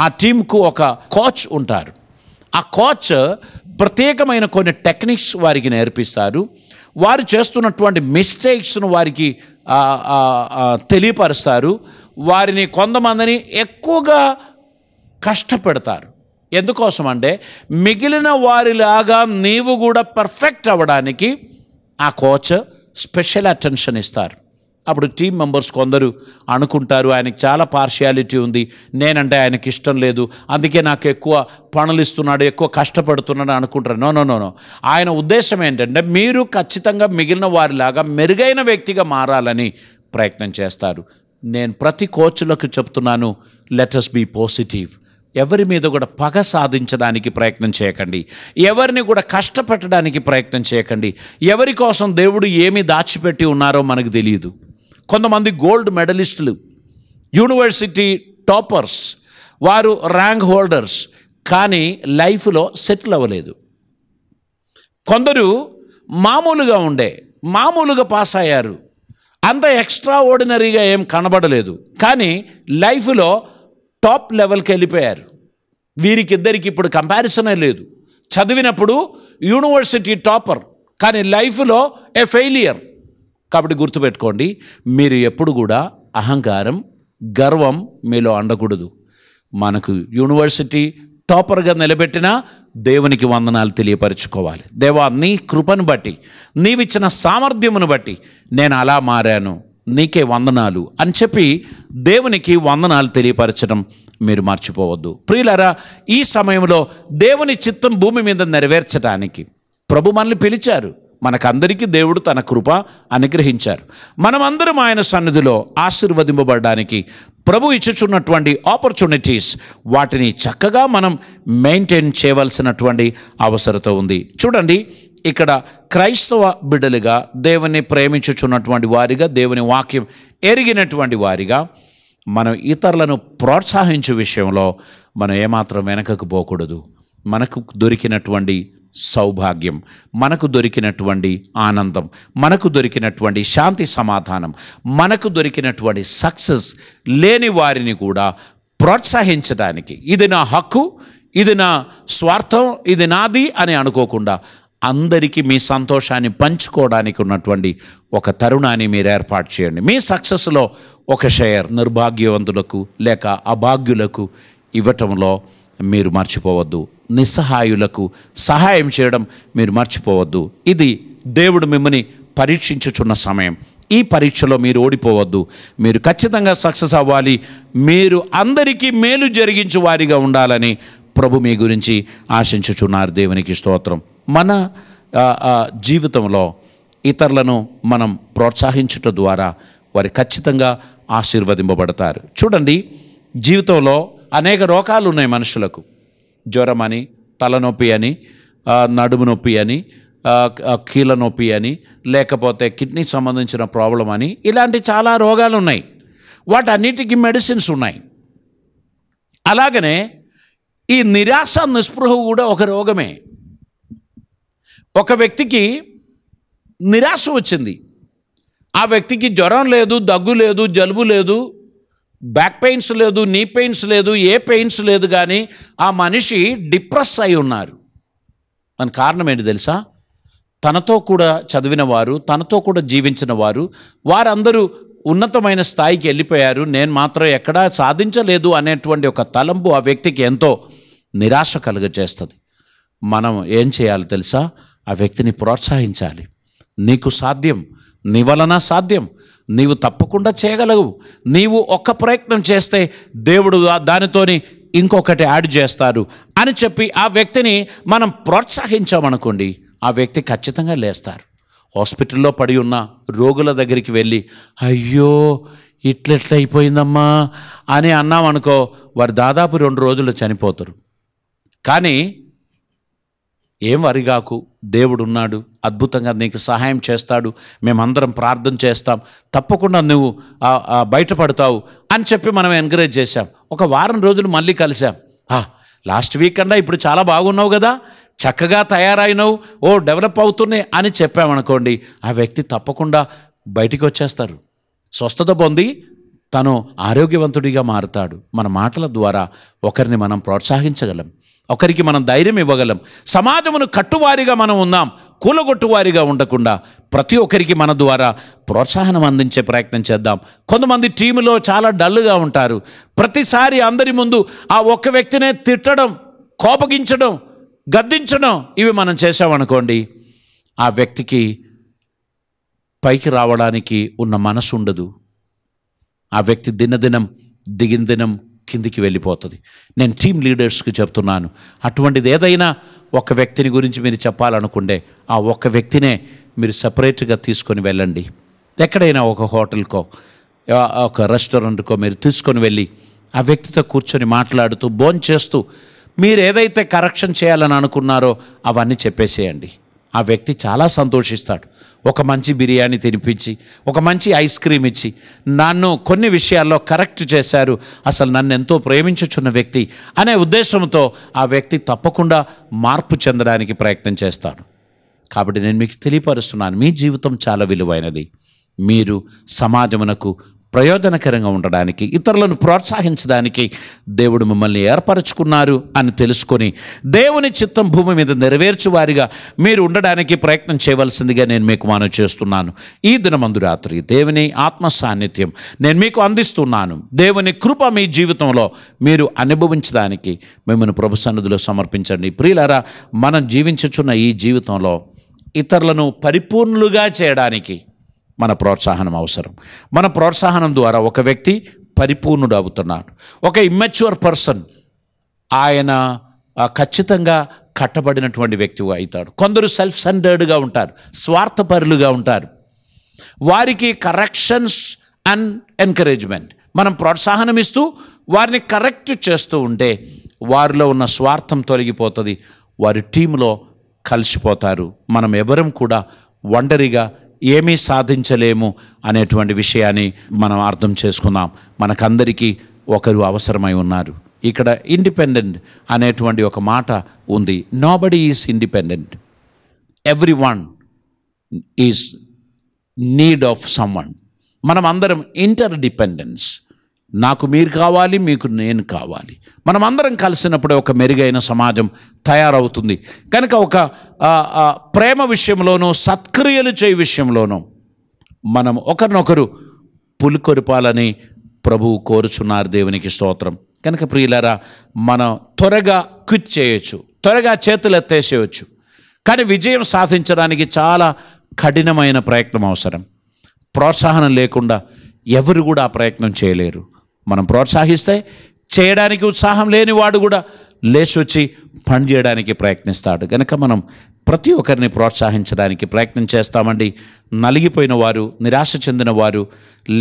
ఆ టీంకు ఒక కోచ్ ఉంటారు. ఆ కోచ్ ప్రత్యేకమైన కొన్ని టెక్నిక్స్ వారికి నేర్పిస్తారు. వారు చేస్తున్నటువంటి మిస్టేక్స్ను వారికి తెలియపరుస్తారు. వారిని కొంతమందిని ఎక్కువగా కష్టపెడతారు. ఎందుకోసం అంటే మిగిలిన వారిలాగా నీవు కూడా పర్ఫెక్ట్ అవ్వడానికి ఆ కోచ్ స్పెషల్ అటెన్షన్ ఇస్తారు. అప్పుడు టీం మెంబర్స్ కొందరు అనుకుంటారు, ఆయనకి చాలా పార్షియాలిటీ ఉంది, నేనంటే ఆయనకి ఇష్టం లేదు, అందుకే నాకు ఎక్కువ పనులు ఇస్తున్నాడు, ఎక్కువ కష్టపడుతున్నాడు అనుకుంటారు. నో. ఆయన ఉద్దేశం ఏంటంటే మీరు ఖచ్చితంగా మిగిలిన వారిలాగా మెరుగైన వ్యక్తిగా మారాలని ప్రయత్నం చేస్తారు. నేను ప్రతి కోచ్లకు చెప్తున్నాను, లెట్ us బీ పాజిటివ్. ఎవరి మీద కూడా పగ సాధించడానికి ప్రయత్నం చేయకండి. ఎవరిని కూడా కష్టపెట్టడానికి ప్రయత్నం చేయకండి. ఎవరి కోసం దేవుడు ఏమి దాచిపెట్టి ఉన్నారో మనకు తెలియదు. కొంతమంది గోల్డ్ మెడలిస్టులు, యూనివర్సిటీ టాపర్స్, వారు ర్యాంక్ హోల్డర్స్, కానీ లైఫ్లో సెటిల్ అవ్వలేదు. కొందరు మామూలుగా పాస్ అయ్యారు, అంత ఎక్స్ట్రా ఆర్డినరీగా ఏం కనబడలేదు, కానీ లైఫ్లో టాప్ లెవెల్కి వెళ్ళిపోయారు. వీరికిద్దరికి ఇప్పుడు కంపారిజనే లేదు. చదివినప్పుడు యూనివర్సిటీ టాపర్, కానీ లైఫ్లో ఏ ఫెయిలియర్. కాబట్టి గుర్తుపెట్టుకోండి, మీరు ఎప్పుడు కూడా అహంకారం, గర్వం మీలో ఉండకూడదు. మనకు యూనివర్సిటీ టాపర్గా నిలబెట్టినా దేవునికి వందనాలు తెలియపరచుకోవాలి. దేవా, నీ కృపను బట్టి, నీవిచ్చిన సామర్థ్యమును బట్టి నేను అలా మారాను, నీకే వందనాలు అని చెప్పి దేవునికి వందనాలు తెలియపరచడం మీరు మర్చిపోవద్దు. ప్రియులారా, ఈ సమయంలో దేవుని చిత్తం భూమి మీద నెరవేర్చడానికి ప్రభు మనల్ని పిలిచారు. మనకందరికీ దేవుడు తన కృప అనుగ్రహించారు. మనమందరం ఆయన సన్నిధిలో ఆశీర్వదింపబడడానికి ప్రభు ఇచ్చుచున్నటువంటి ఆపర్చునిటీస్, వాటిని చక్కగా మనం మెయింటైన్ చేయవలసినటువంటి అవసరత ఉంది. చూడండి, ఇక్కడ క్రైస్తవ బిడ్డలుగా, దేవుని ప్రేమించుచున్నటువంటి వారిగా, దేవుని వాక్యం ఎరిగినటువంటి వారిగా మనం ఇతరులను ప్రోత్సహించే విషయంలో మనం ఏమాత్రం వెనకకు పోకూడదు. మనకు దొరికినటువంటి సౌభాగ్యం, మనకు దొరికినటువంటి ఆనందం, మనకు దొరికినటువంటి శాంతి సమాధానం, మనకు దొరికినటువంటి సక్సెస్ లేని వారిని కూడా ప్రోత్సహించడానికి, ఇది నా హక్కు, ఇది నా స్వార్థం, ఇది నాది అని అనుకోకుండా అందరికీ మీ సంతోషాన్ని పంచుకోవడానికి ఉన్నటువంటి ఒక తరుణాన్ని మీరు ఏర్పాటు చేయండి. మీ సక్సెస్లో ఒక షేర్ నిర్భాగ్యవంతులకు లేక అభాగ్యులకు ఇవ్వటంలో మీరు మర్చిపోవద్దు. నిస్సహాయులకు సహాయం చేయడం మీరు మర్చిపోవద్దు. ఇది దేవుడు మిమ్మల్ని పరీక్షించుచున్న సమయం. ఈ పరీక్షలో మీరు ఓడిపోవద్దు. మీరు ఖచ్చితంగా సక్సెస్ అవ్వాలి. మీరు అందరికీ మేలు జరిగించు వారిగా ఉండాలని ప్రభు మీ గురించి ఆశించుచున్నారు. దేవునికి స్తోత్రం. మన జీవితంలో ఇతరులను మనం ప్రోత్సహించటం ద్వారా వారు ఖచ్చితంగా ఆశీర్వదింపబడతారు. చూడండి, జీవితంలో అనేక రోగాలు ఉన్నాయి మనుషులకు. జ్వరం అని, తలనొప్పి అని, నడుము నొప్పి అని, కీళ్ళ నొప్పి అని, లేకపోతే కిడ్నీకి సంబంధించిన ప్రాబ్లం అని, ఇలాంటి చాలా రోగాలు ఉన్నాయి. వాటన్నిటికీ మెడిసిన్స్ ఉన్నాయి. అలాగనే ఈ నిరాశ, నిస్పృహ కూడా ఒక రోగమే. ఒక వ్యక్తికి నిరాశ వచ్చింది, ఆ వ్యక్తికి జ్వరం లేదు, దగ్గు లేదు, జలుబు లేదు, బ్యాక్ పెయిన్స్ లేదు, నీ పెయిన్స్ లేదు, ఏ పెయిన్స్ లేదు, కానీ ఆ మనిషి డిప్రెస్ అయి ఉన్నారు. దాని కారణం ఏంటి తెలుసా? తనతో కూడా చదివిన వారు, తనతో కూడా జీవించిన వారు, వారందరూ ఉన్నతమైన స్థాయికి వెళ్ళిపోయారు, నేను మాత్రం ఎక్కడా సాధించలేదు అనేటువంటి ఒక తలంపు ఆ వ్యక్తికి ఎంతో నిరాశ కలుగజేస్తుంది. మనం ఏం చేయాలి తెలుసా? ఆ వ్యక్తిని ప్రోత్సహించాలి. నీకు సాధ్యం, నీ వలన సాధ్యం, నీవు తప్పకుండా చేయగలవు. నీవు ఒక్క ప్రయత్నం చేస్తే దేవుడు దానితోని ఇంకొకటి యాడ్ చేస్తారు అని చెప్పి ఆ వ్యక్తిని మనం ప్రోత్సహించామనుకోండి, ఆ వ్యక్తి ఖచ్చితంగా లేస్తారు. హాస్పిటల్లో పడి ఉన్న రోగుల దగ్గరికి వెళ్ళి అయ్యో ఇట్లెట్లా అయిపోయిందమ్మా అని అన్నామనుకో, వారు దాదాపు 2 రోజులు చనిపోతారు. కానీ ఏం వరిగాకు, దేవుడు ఉన్నాడు, అద్భుతంగా నీకు సహాయం చేస్తాడు, మేమందరం ప్రార్థన చేస్తాం, తప్పకుండా నువ్వు బయటపడతావు అని చెప్పి మనం ఎంకరేజ్ చేశాం. ఒక వారం రోజులు మళ్ళీ కలిసాం. లాస్ట్ వీక్ కన్నా ఇప్పుడు చాలా బాగున్నావు కదా, చక్కగా తయారైనవు, డెవలప్ అవుతున్నాయి అని చెప్పామనుకోండి, ఆ వ్యక్తి తప్పకుండా బయటికి వచ్చేస్తారు, స్వస్థత పొంది తను ఆరోగ్యవంతుడిగా మారుతాడు. మన మాటల ద్వారా ఒకరిని మనం ప్రోత్సహించగలం, ఒకరికి మనం ధైర్యం ఇవ్వగలం. సమాజమును కట్టువారిగా మనం ఉన్నాం, కూలగొట్టువారిగా ఉండకుండా ప్రతి ఒక్కరికి మన ద్వారా ప్రోత్సాహనం అందించే ప్రయత్నం చేద్దాం. కొంతమంది టీములో చాలా డల్గా ఉంటారు. ప్రతిసారి అందరి ముందు ఆ ఒక్క వ్యక్తినే తిట్టడం, కోపగించడం, గద్దించడం ఇవి మనం చేసామనుకోండి, ఆ వ్యక్తికి పైకి రావడానికి ఉన్న మనసు ఉండదు. ఆ వ్యక్తి దినదినం దిగిన దినం కిందికి వెళ్ళిపోతుంది. నేను టీమ్ లీడర్స్కి చెప్తున్నాను, అటువంటిది ఏదైనా ఒక వ్యక్తిని గురించి మీరు చెప్పాలనుకుంటే ఆ ఒక్క వ్యక్తినే మీరు సపరేట్గా తీసుకొని వెళ్ళండి. ఎక్కడైనా ఒక హోటల్కో ఒక రెస్టారెంట్కో మీరు తీసుకొని వెళ్ళి ఆ వ్యక్తితో కూర్చొని మాట్లాడుతూ భోంచేస్తూ మీరు ఏదైతే కరెక్షన్ చేయాలని అనుకున్నారో అవన్నీ చెప్పేసేయండి. ఆ వ్యక్తి చాలా సంతోషిస్తాడు. ఒక మంచి బిర్యానీ తినిపించి, ఒక మంచి ఐస్ క్రీమ్ ఇచ్చి, నన్ను కొన్ని విషయాల్లో కరెక్ట్ చేశారు, అసలు నన్ను ఎంతో ప్రేమించుచున్న వ్యక్తి అనే ఉద్దేశంతో ఆ వ్యక్తి తప్పకుండా మార్పు చెందడానికి ప్రయత్నం చేస్తాడు. కాబట్టి నేను మీకు తెలియపరుస్తున్నాను, మీ జీవితం చాలా విలువైనది. మీరు సమాజమునకు ప్రయోజనకరంగా ఉండడానికి, ఇతరులను ప్రోత్సహించడానికి దేవుడు మిమ్మల్ని ఏర్పరచుకున్నారు అని తెలుసుకొని దేవుని చిత్తం భూమి మీద నెరవేర్చువారిగా మీరు ఉండడానికి ప్రయత్నం చేయవలసిందిగా నేను మీకు మనవి చేస్తున్నాను. ఈ దినమందు రాత్రి దేవుని ఆత్మ సాన్నిధ్యం నేను మీకు అందిస్తున్నాను. దేవుని కృప మీ జీవితంలో మీరు అనుభవించడానికి మిమ్మల్ని ప్రభు సన్నిధిలో సమర్పించండి. ప్రియులారా, మనం జీవించుచున్న ఈ జీవితంలో ఇతరులను పరిపూర్ణులుగా చేయడానికి మన ప్రోత్సాహనం అవసరం. మన ప్రోత్సాహనం ద్వారా ఒక వ్యక్తి పరిపూర్ణుడు అవుతున్నాడు. ఒక ఇమ్మెచ్యూర్ పర్సన్ ఆయన ఖచ్చితంగా కట్టబడినటువంటి వ్యక్తి అవుతాడు. కొందరు సెల్ఫ్ సెంటర్డ్గా ఉంటారు, స్వార్థపరులుగా ఉంటారు. వారికి కరెక్షన్స్ అండ్ ఎంకరేజ్మెంట్ మనం ప్రోత్సాహనం ఇస్తూ వారిని కరెక్ట్ చేస్తూ ఉంటే వారిలో ఉన్న స్వార్థం తొలగిపోతుంది, వారి టీంలో కలిసిపోతారు. మనం ఎవరం కూడా ఒంటరిగా ఏమీ సాధించలేము అనేటువంటి విషయాన్ని మనం అర్థం చేసుకుందాం. మనకందరికీ ఒకరు అవసరమై ఉన్నారు. ఇక్కడ ఇండిపెండెంట్ అనేటువంటి ఒక మాట ఉంది. Nobody is independent, every one is need of someone. మనం అందరం ఇంటర్ డిపెండెన్స్. నాకు మీరు కావాలి, మీకు నేను కావాలి. మనం అందరం కలిసినప్పుడే ఒక మెరుగైన సమాజం తయారవుతుంది. కనుక ఒక ప్రేమ విషయంలోనూ సత్క్రియలు చేయ విషయంలోనూ మనం ఒకరినొకరు పులికొరిపాలని ప్రభువు కోరుచున్నారు. దేవునికి స్తోత్రం. కనుక ప్రియులారా, మనం త్వరగా క్విట్ చేయొచ్చు, త్వరగా చేతులు ఎత్తేసేయచ్చు. కానీ విజయం సాధించడానికి చాలా కఠినమైన ప్రయత్నం అవసరం. ప్రోత్సాహనం లేకుండా ఎవరు కూడా ఆ ప్రయత్నం చేయలేరు. మనం ప్రోత్సహిస్తే చేయడానికి ఉత్సాహం లేని వాడు కూడా లేచొచ్చి పని చేయడానికి ప్రయత్నిస్తాడు. కనుక మనం ప్రతి ఒక్కరిని ప్రోత్సహించడానికి ప్రయత్నం చేస్తామండి. నలిగిపోయిన వారు, నిరాశ చెందిన వారు,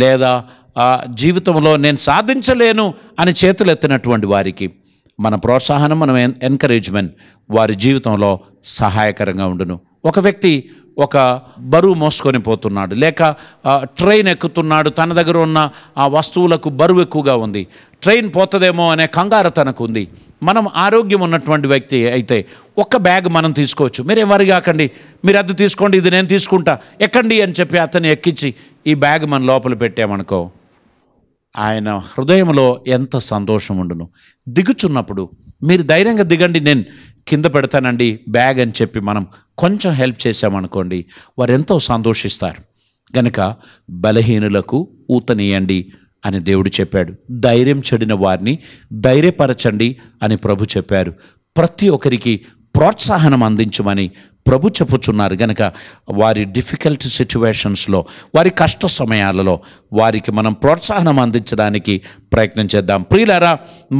లేదా జీవితంలో నేను సాధించలేను అని చేతులెత్తినటువంటి వారికి మన ప్రోత్సాహనం, మన ఎంకరేజ్మెంట్ వారి జీవితంలో సహాయకరంగా ఉండును. ఒక వ్యక్తి ఒక బరువు మోసుకొని పోతున్నాడు, లేక ట్రైన్ ఎక్కుతున్నాడు, తన దగ్గర ఉన్న ఆ వస్తువులకు బరువు ఎక్కువగా ఉంది, ట్రైన్ పోతుందేమో అనే కంగారు తనకు ఉంది. మనం ఆరోగ్యం ఉన్నటువంటి వ్యక్తి అయితే ఒక్క బ్యాగ్ మనం తీసుకోవచ్చు. మీరు ఎవరు కాకండి, మీరు అది తీసుకోండి, ఇది నేను తీసుకుంటా, ఎక్కండి అని చెప్పి అతన్ని ఎక్కించి ఈ బ్యాగ్ మన లోపల పెట్టామనుకో, ఆయన హృదయంలో ఎంత సంతోషం ఉండును. దిగుచున్నప్పుడు మీరు ధైర్యంగా దిగండి, నేను కింద పెడతానండి బ్యాగ్ అని చెప్పి మనం కొంచెం హెల్ప్ చేశామనుకోండి, వారు ఎంతో సంతోషిస్తారు. గనుక బలహీనులకు ఊతనీయండి అని దేవుడు చెప్పాడు. ధైర్యం చెడిన వారిని ధైర్యపరచండి అని ప్రభు చెప్పారు. ప్రతి ఒక్కరికి ప్రోత్సాహనం అందించమని ప్రభు చెప్పుచున్నారు గనక వారి డిఫికల్ట్ సిచ్యువేషన్స్లో, వారి కష్ట సమయాలలో వారికి మనం ప్రోత్సాహనం అందించడానికి ప్రయత్నం చేద్దాం. ప్రియులారా,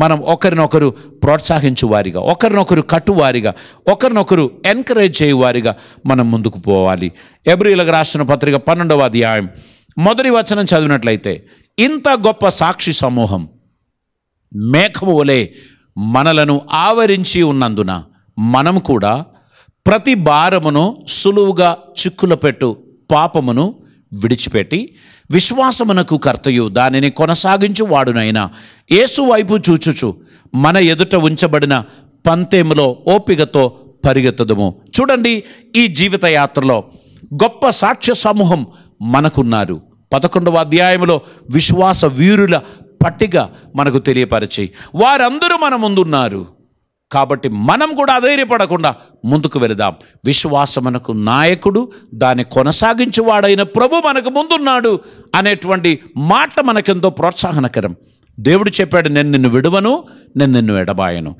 మనం ఒకరినొకరు ప్రోత్సహించువారిగా, ఒకరినొకరు కట్టువారిగా, ఒకరినొకరు ఎంకరేజ్ చేయువారిగా మనం ముందుకు పోవాలి. హెబ్రీయులకు రాసిన పత్రిక 12వ అధ్యాయం 1వ వచనం చదివినట్లయితే, ఇంత గొప్ప సాక్షి సమూహం మేఘము వలె మనలను ఆవరించి ఉన్నందున మనం కూడా ప్రతి భారమును సులువుగా చిక్కుల పెట్టు పాపమును విడిచిపెట్టి విశ్వాసమునకు కర్తయు దానిని కొనసాగించు వాడునైనా యేసు వైపు చూచుచు మన ఎదుట ఉంచబడిన పంతెములో ఓపికతో పరిగెత్తదుము. చూడండి, ఈ జీవిత యాత్రలో గొప్ప సాక్ష్య సమూహం మనకున్నారు. 11వ అధ్యాయంలో విశ్వాస వీరుల పట్టిక మనకు తెలియపరిచి వారందరూ మన ముందున్నారు. కాబట్టి మనం కూడా అధైర్యపడకుండా ముందుకు వెళదాం. విశ్వాసమునకు నాయకుడు, దాన్ని కొనసాగించేవాడైన ప్రభు మనకు ముందున్నాడు అనేటువంటి మాట మనకెంతో ప్రోత్సాహనకరం. దేవుడు చెప్పాడు, నేను నిన్ను విడువను, నేను నిన్ను ఎడబాయను,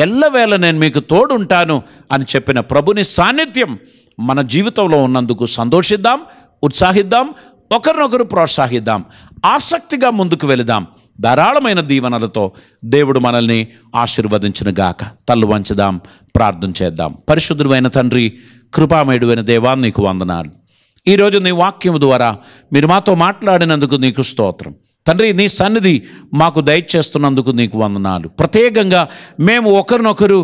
ఎల్లవేళ నేను మీకు తోడుంటాను అని చెప్పిన ప్రభుని సాన్నిధ్యం మన జీవితంలో ఉన్నందుకు సంతోషిద్దాం, ఉత్సాహిద్దాం, ఒకరినొకరు ప్రోత్సహిద్దాం, ఆసక్తిగా ముందుకు వెళదాం. ధారాళమైన దీవెనలతో దేవుడు మనల్ని ఆశీర్వదించిన గాక. తల్లు వంచుదాం, ప్రార్థన చేద్దాం. పరిశుద్ధుడైన తండ్రి, కృపామయుడైన దేవా, నీకు వందనాలు. ఈరోజు నీ వాక్యం ద్వారా మీరు మాతో మాట్లాడినందుకు నీకు స్తోత్రం. తండ్రి, నీ సన్నిధి మాకు దయచేస్తున్నందుకు నీకు వందనాలు. ప్రత్యేకంగా మేము ఒకరినొకరు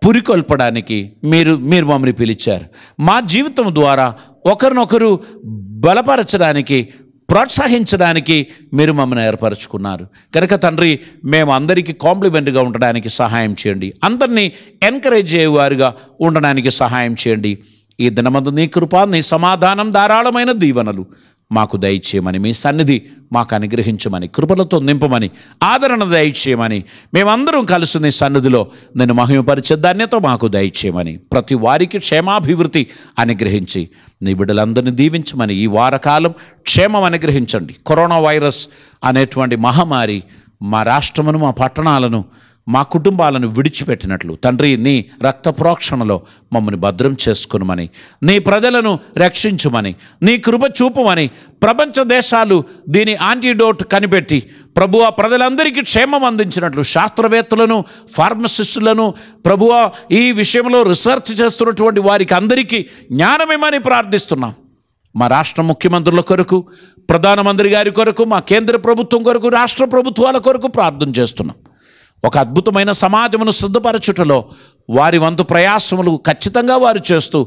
పురికొల్పడానికి మీరు మమ్మల్ని పిలిచారు. మా జీవితం ద్వారా ఒకరినొకరు బలపరచడానికి, ప్రోత్సహించడానికి మీరు మమ్మల్ని ఏర్పరచుకున్నారు కనుక తండ్రి, మేము అందరికీ కాంప్లిమెంట్గా ఉండడానికి సహాయం చేయండి. అందరినీ ఎంకరేజ్ చేయవారుగా ఉండడానికి సహాయం చేయండి. ఈ దినమందు నీ కృప, నీ సమాధానం, ధారాళమైన దీవెనలు మాకు దయచేయమని, మీ సన్నిధి మాకు అనుగ్రహించమని, కృపలతో నింపమని, ఆదరణ దయచేయమని, మేమందరం కలిసి నీ సన్నిధిలో నేను మహిమపరిచే ధన్యత మాకు దయచేయమని, ప్రతి వారికి క్షేమాభివృద్ధి అనుగ్రహించి నీ బిడ్డలందరినీ దీవించమని, ఈ వారకాలం క్షేమం అనుగ్రహించండి. కరోనా వైరస్ అనేటువంటి మహమ్మారి మా రాష్ట్రమును, మా పట్టణాలను, మా కుటుంబాలను విడిచిపెట్టినట్లు తండ్రి, నీ రక్త ప్రోక్షణలో మమ్మల్ని భద్రం చేసుకునమని, నీ ప్రజలను రక్షించుమని, నీ కృప చూపమని, ప్రపంచ దేశాలు దీని యాంటీడోట్ కనిపెట్టి ప్రభువా ప్రజలందరికీ క్షేమం అందించినట్లు శాస్త్రవేత్తలను, ఫార్మసిస్టులను ప్రభువా ఈ విషయంలో రీసెర్చ్ చేస్తున్నటువంటి వారికి అందరికీ జ్ఞానమేమని ప్రార్థిస్తున్నాం. మా రాష్ట్ర ముఖ్యమంత్రుల కొరకు, ప్రధానమంత్రి గారి కొరకు, మా కేంద్ర ప్రభుత్వం కొరకు, రాష్ట్ర ప్రభుత్వాల కొరకు ప్రార్థన చేస్తున్నాం. ఒక అద్భుతమైన సమాజమును సిద్ధపరచుటలో వారి వంతు ప్రయాసములు ఖచ్చితంగా వారు చేస్తూ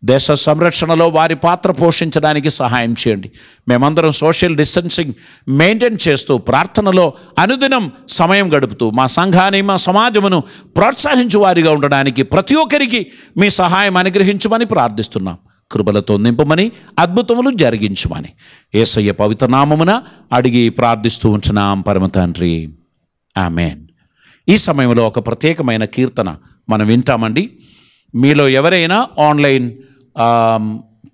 దేశ సంరక్షణలో వారి పాత్ర పోషించడానికి సహాయం చేయండి. మేమందరం సోషల్ డిస్టెన్సింగ్ మెయింటైన్ చేస్తూ ప్రార్థనలో అనుదినం సమయం గడుపుతూ మా సంఘాన్ని, మా సమాజమును ప్రోత్సహించు వారిగా ఉండడానికి ప్రతి ఒక్కరికి మీ సహాయం అనుగ్రహించమని ప్రార్థిస్తున్నాం. కృపలతో నింపమని, అద్భుతములు జరిగించమని యేసయ్య పవిత్ర నామమున అడిగి ప్రార్థిస్తూ ఉంటున్నాం పరమ తండ్రి, ఆమేన్. ఈ సమయంలో ఒక ప్రత్యేకమైన కీర్తన మనం వింటామండి. మీలో ఎవరైనా ఆన్లైన్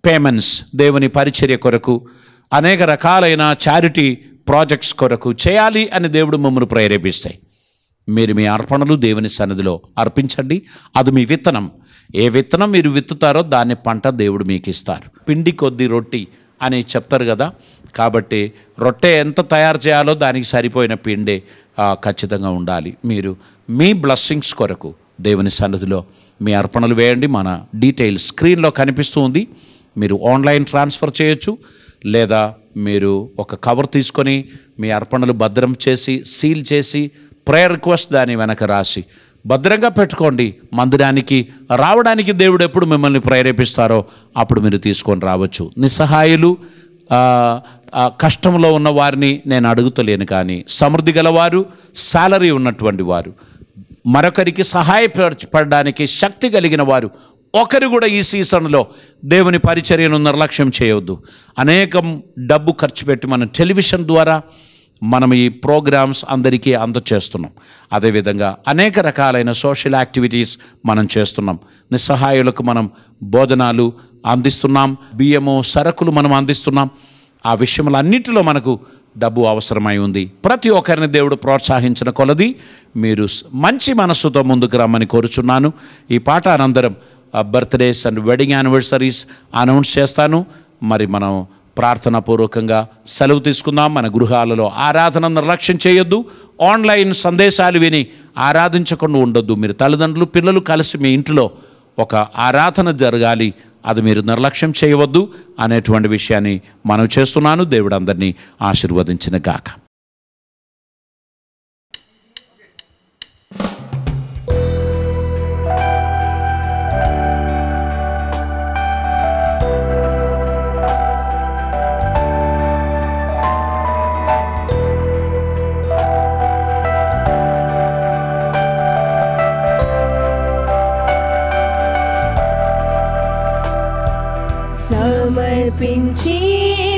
పేమెంట్స్, దేవుని పరిచర్య కొరకు, అనేక రకాలైన చారిటీ ప్రాజెక్ట్స్ కొరకు చేయాలి అని దేవుడు మమ్మల్ని ప్రేరేపిస్తాయి. మీరు మీ అర్పణలు దేవుని సన్నిధిలో అర్పించండి. అది మీ విత్తనం. ఏ విత్తనం మీరు విత్తుతారో దాన్ని పంట దేవుడు మీకు ఇస్తారు. పిండి కొద్ది రొట్టి అని చెప్తారు కదా, కాబట్టి రొట్టె ఎంత తయారు చేయాలో దానికి సరిపోయిన పిండే ఖచ్చితంగా ఉండాలి. మీరు మీ బ్లెస్సింగ్స్ కొరకు దేవుని సన్నిధిలో మీ అర్పణలు వేయండి. మన డీటెయిల్స్ స్క్రీన్లో కనిపిస్తూ ఉంది. మీరు ఆన్లైన్ ట్రాన్స్ఫర్ చేయొచ్చు, లేదా మీరు ఒక కవర్ తీసుకొని మీ అర్పణలు భద్రం చేసి సీల్ చేసి ప్రేయర్ రిక్వెస్ట్ దాని వెనక రాసి భద్రంగా పెట్టుకోండి. మందిరానికి రావడానికి దేవుడు ఎప్పుడు మిమ్మల్ని ప్రేరేపిస్తారో అప్పుడు మీరు తీసుకొని రావచ్చు. నిస్సహాయులు, కష్టంలో ఉన్న వారిని నేను అడుగుతలేను, కానీ సమృద్ధి గలవారు, సాలరీ ఉన్నటువంటి వారు, మరొకరికి సహాయపడడానికి శక్తి కలిగిన వారు ఒకరు కూడా ఈ సీజన్లో దేవుని పరిచర్యను నిర్లక్ష్యం చేయవద్దు. అనేకం డబ్బు ఖర్చు పెట్టి మనం టెలివిజన్ ద్వారా మనం ఈ ప్రోగ్రామ్స్ అందరికీ అందచేస్తున్నాం. అదేవిధంగా అనేక రకాలైన సోషల్ యాక్టివిటీస్ మనం చేస్తున్నాం. నిస్సహాయులకు మనం భోజనాలు అందిస్తున్నాం, బియ్యము, సరుకులు మనం అందిస్తున్నాం. ఆ విషయములన్నిటిలో మనకు డబ్బు అవసరమై ఉంది. ప్రతి ఒక్కరిని దేవుడు ప్రోత్సహించిన కొలది మీరు మంచి మనస్సుతో ముందుకు రమ్మని కోరుచున్నాను. ఈ పాట అనంతరం birthdays and wedding anniversaries announce చేస్తాను. మరి మనం ప్రార్థనాపూర్వకంగా సెలవు తీసుకుందాం. మన గృహాలలో ఆరాధన నిర్లక్ష్యం చేయొద్దు. ఆన్లైన్ సందేశాలు విని ఆరాధించకుండా ఉండొద్దు. మీరు తల్లిదండ్రులు పిల్లలు కలిసి మీ ఇంట్లో ఒక ఆరాధన జరగాలి, అది మీరు నిర్లక్ష్యం చేయవద్దు అనేటువంటి విషయాన్ని మనం చేస్తున్నాను. దేవుడు అందరినీ ఆశీర్వదించిన గాక. సమర్పించి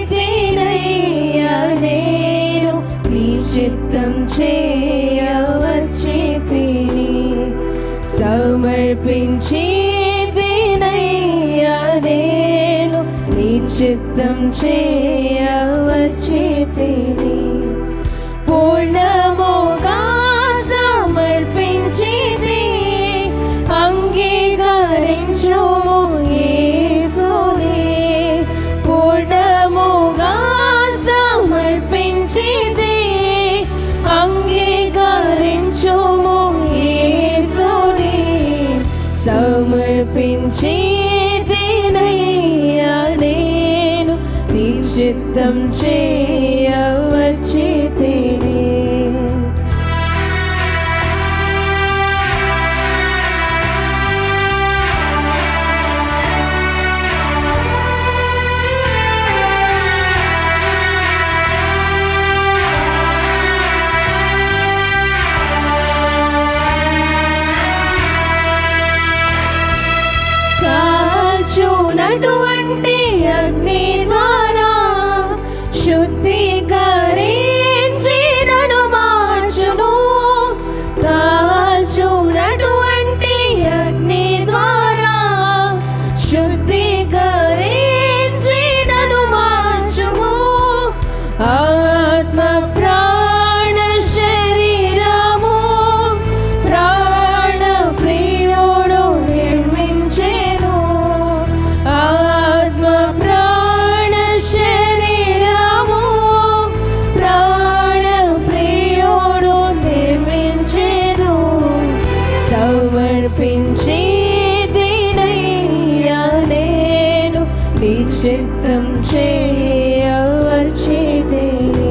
తినయ్యా నేను నీ చిత్తం చేయవచ్చి తిని. సమర్పించి తినయ్యా నేను నీ చిత్తం చేయవచ్చి తిని. పూర్ణముగా సమర్పించి అంగీకరించుము యేసునే. పూర్ణముగా సమర్పించి అంగీకరించుము యేసునే. సమర్పించి తినయ్యా నేను నీ చిత్తం చేయవచ్చి తిని. కాల్చునటువంటి అగ్ని ద్వారా శుద్ధీకరించి నన్ను మార్చును. కాల్చునటువంటి అగ్ని ద్వారా శుద్ధీకరించి నన్ను మార్చుము. ఆత్మ ప్రాణ శరీరము ప్రాణ ప్రియుడు నిర్మించెను. ఆత్మ ప్రాణ శరీరము ప్రాణ ప్రియుడు నిర్మించెను. సమర్పించి తినయ్యా నేను నీ చిత్తం చేయవచ్చి తిని.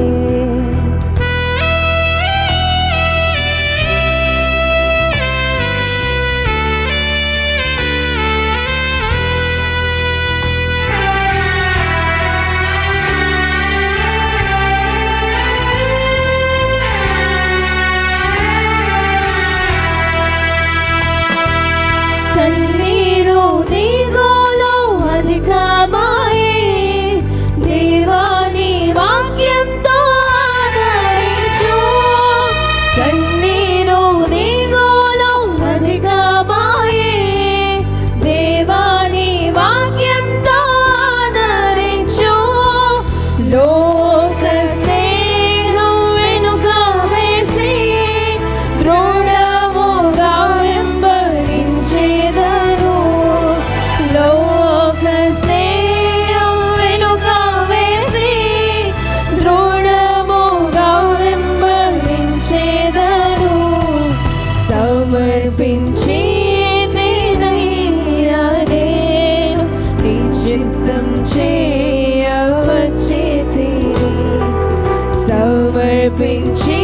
కన్నీరు దిగులు అధికమాయే దేవాని వాక్యంతో ఆదరించు. కన్నీరు దిగులు అధికమాయే దేవాని వాక్యంతో ఆదరించు. లోక స్నేహం వెనుక వేసి దృఢముగా వెంబడించేదను. లోక స్నేహం వెనుక వేసి దృఢముగా వెంబడించేదను. సమర్పించి తినయ్యా నేను నీ చిత్తం చేయవచ్చి తిని. సమర్పించి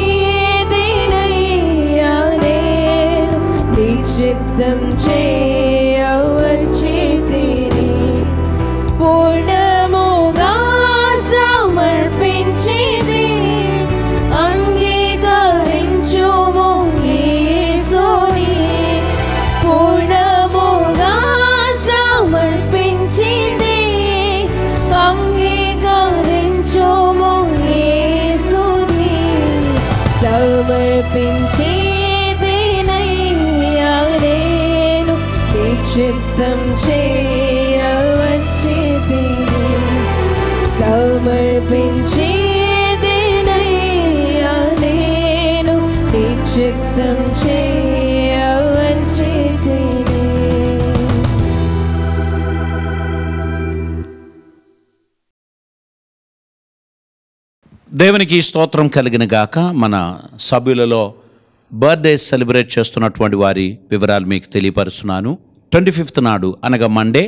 తినయ్యా నేను నీ చిత్తం చేయవచ్చి తిని. పూర్ణముగా సమర్పించి అంగీకరించుము యేసుని. పూర్ణముగా సమర్పించి అంగీకరించుము యేసుని. సమర్పించి తినయ్యా నేను నీ చిత్తం చేయవచ్చి తిని. సమర్పించి తినయ్యా నేను నీ చిత్తం చేయవచ్చి తిని. దేవునికి స్తోత్రం కలిగిన గాక. మన సభ్యులలో బర్త్డే సెలబ్రేట్ చేస్తున్నటువంటి వారి వివరాలు మీకు తెలియపరుస్తున్నాను. 25th నాడు అనగా మండే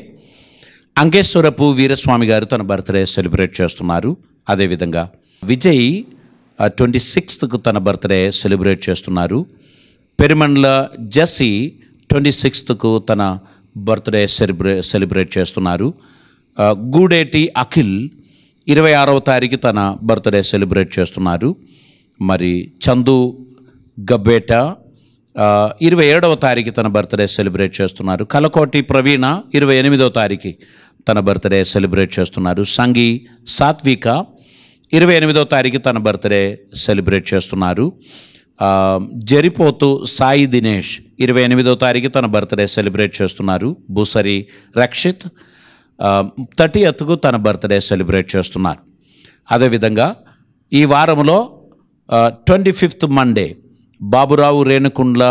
అంకేశ్వరపు వీరస్వామి గారు తన బర్త్డే సెలబ్రేట్ చేస్తున్నారు. అదేవిధంగా విజయ్ 26th తన బర్త్డే సెలబ్రేట్ చేస్తున్నారు. పెరిమండ్ల జెస్సీ 26th తన బర్త్డే సెలబ్రేట్ చేస్తున్నారు. గూడేటి అఖిల్ 26వ తారీఖు తన బర్త్డే సెలబ్రేట్ చేస్తున్నారు. మరి చందు గబ్బేట 27వ తారీఖు తన బర్త్డే సెలబ్రేట్ చేస్తున్నారు. కలకోటి ప్రవీణ 28వ తారీఖు తన బర్త్డే సెలబ్రేట్ చేస్తున్నారు. సంగీ సాత్విక 28వ తారీఖు తన బర్త్డే సెలబ్రేట్ చేస్తున్నారు. జరిపోతు సాయి దినేష్ 28వ తారీఖు తన బర్త్డే సెలబ్రేట్ చేస్తున్నారు. బుసరి రక్షిత్ 30th తన బర్త్డే సెలబ్రేట్ చేస్తున్నారు. అదేవిధంగా ఈ వారంలో 25th మండే బాబురావు రేణుకుండ్ల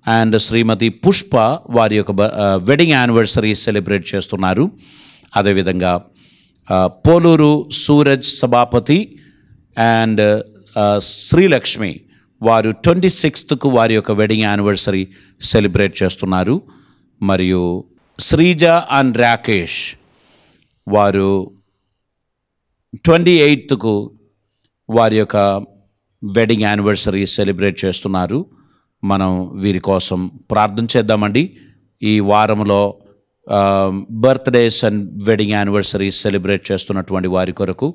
అండ్ శ్రీమతి పుష్ప వారి యొక్క వెడ్డింగ్ యానివర్సరీ సెలబ్రేట్ చేస్తున్నారు. అదేవిధంగా పోలూరు సూరజ్ సభాపతి అండ్ శ్రీలక్ష్మి వారు 26th వారి యొక్క వెడ్డింగ్ యానివర్సరీ సెలబ్రేట్ చేస్తున్నారు. మరియు శ్రీజ అండ్ రాకేష్ వారు 28th వారి యొక్క వెడ్డింగ్ యానివర్సరీ సెలబ్రేట్ చేస్తున్నారు. మనం వీరి కోసం ప్రార్థన చేద్దామండి. ఈ వారంలో birthdays and wedding anniversary celebrate చేస్తున్నటువంటి వారి కొరకు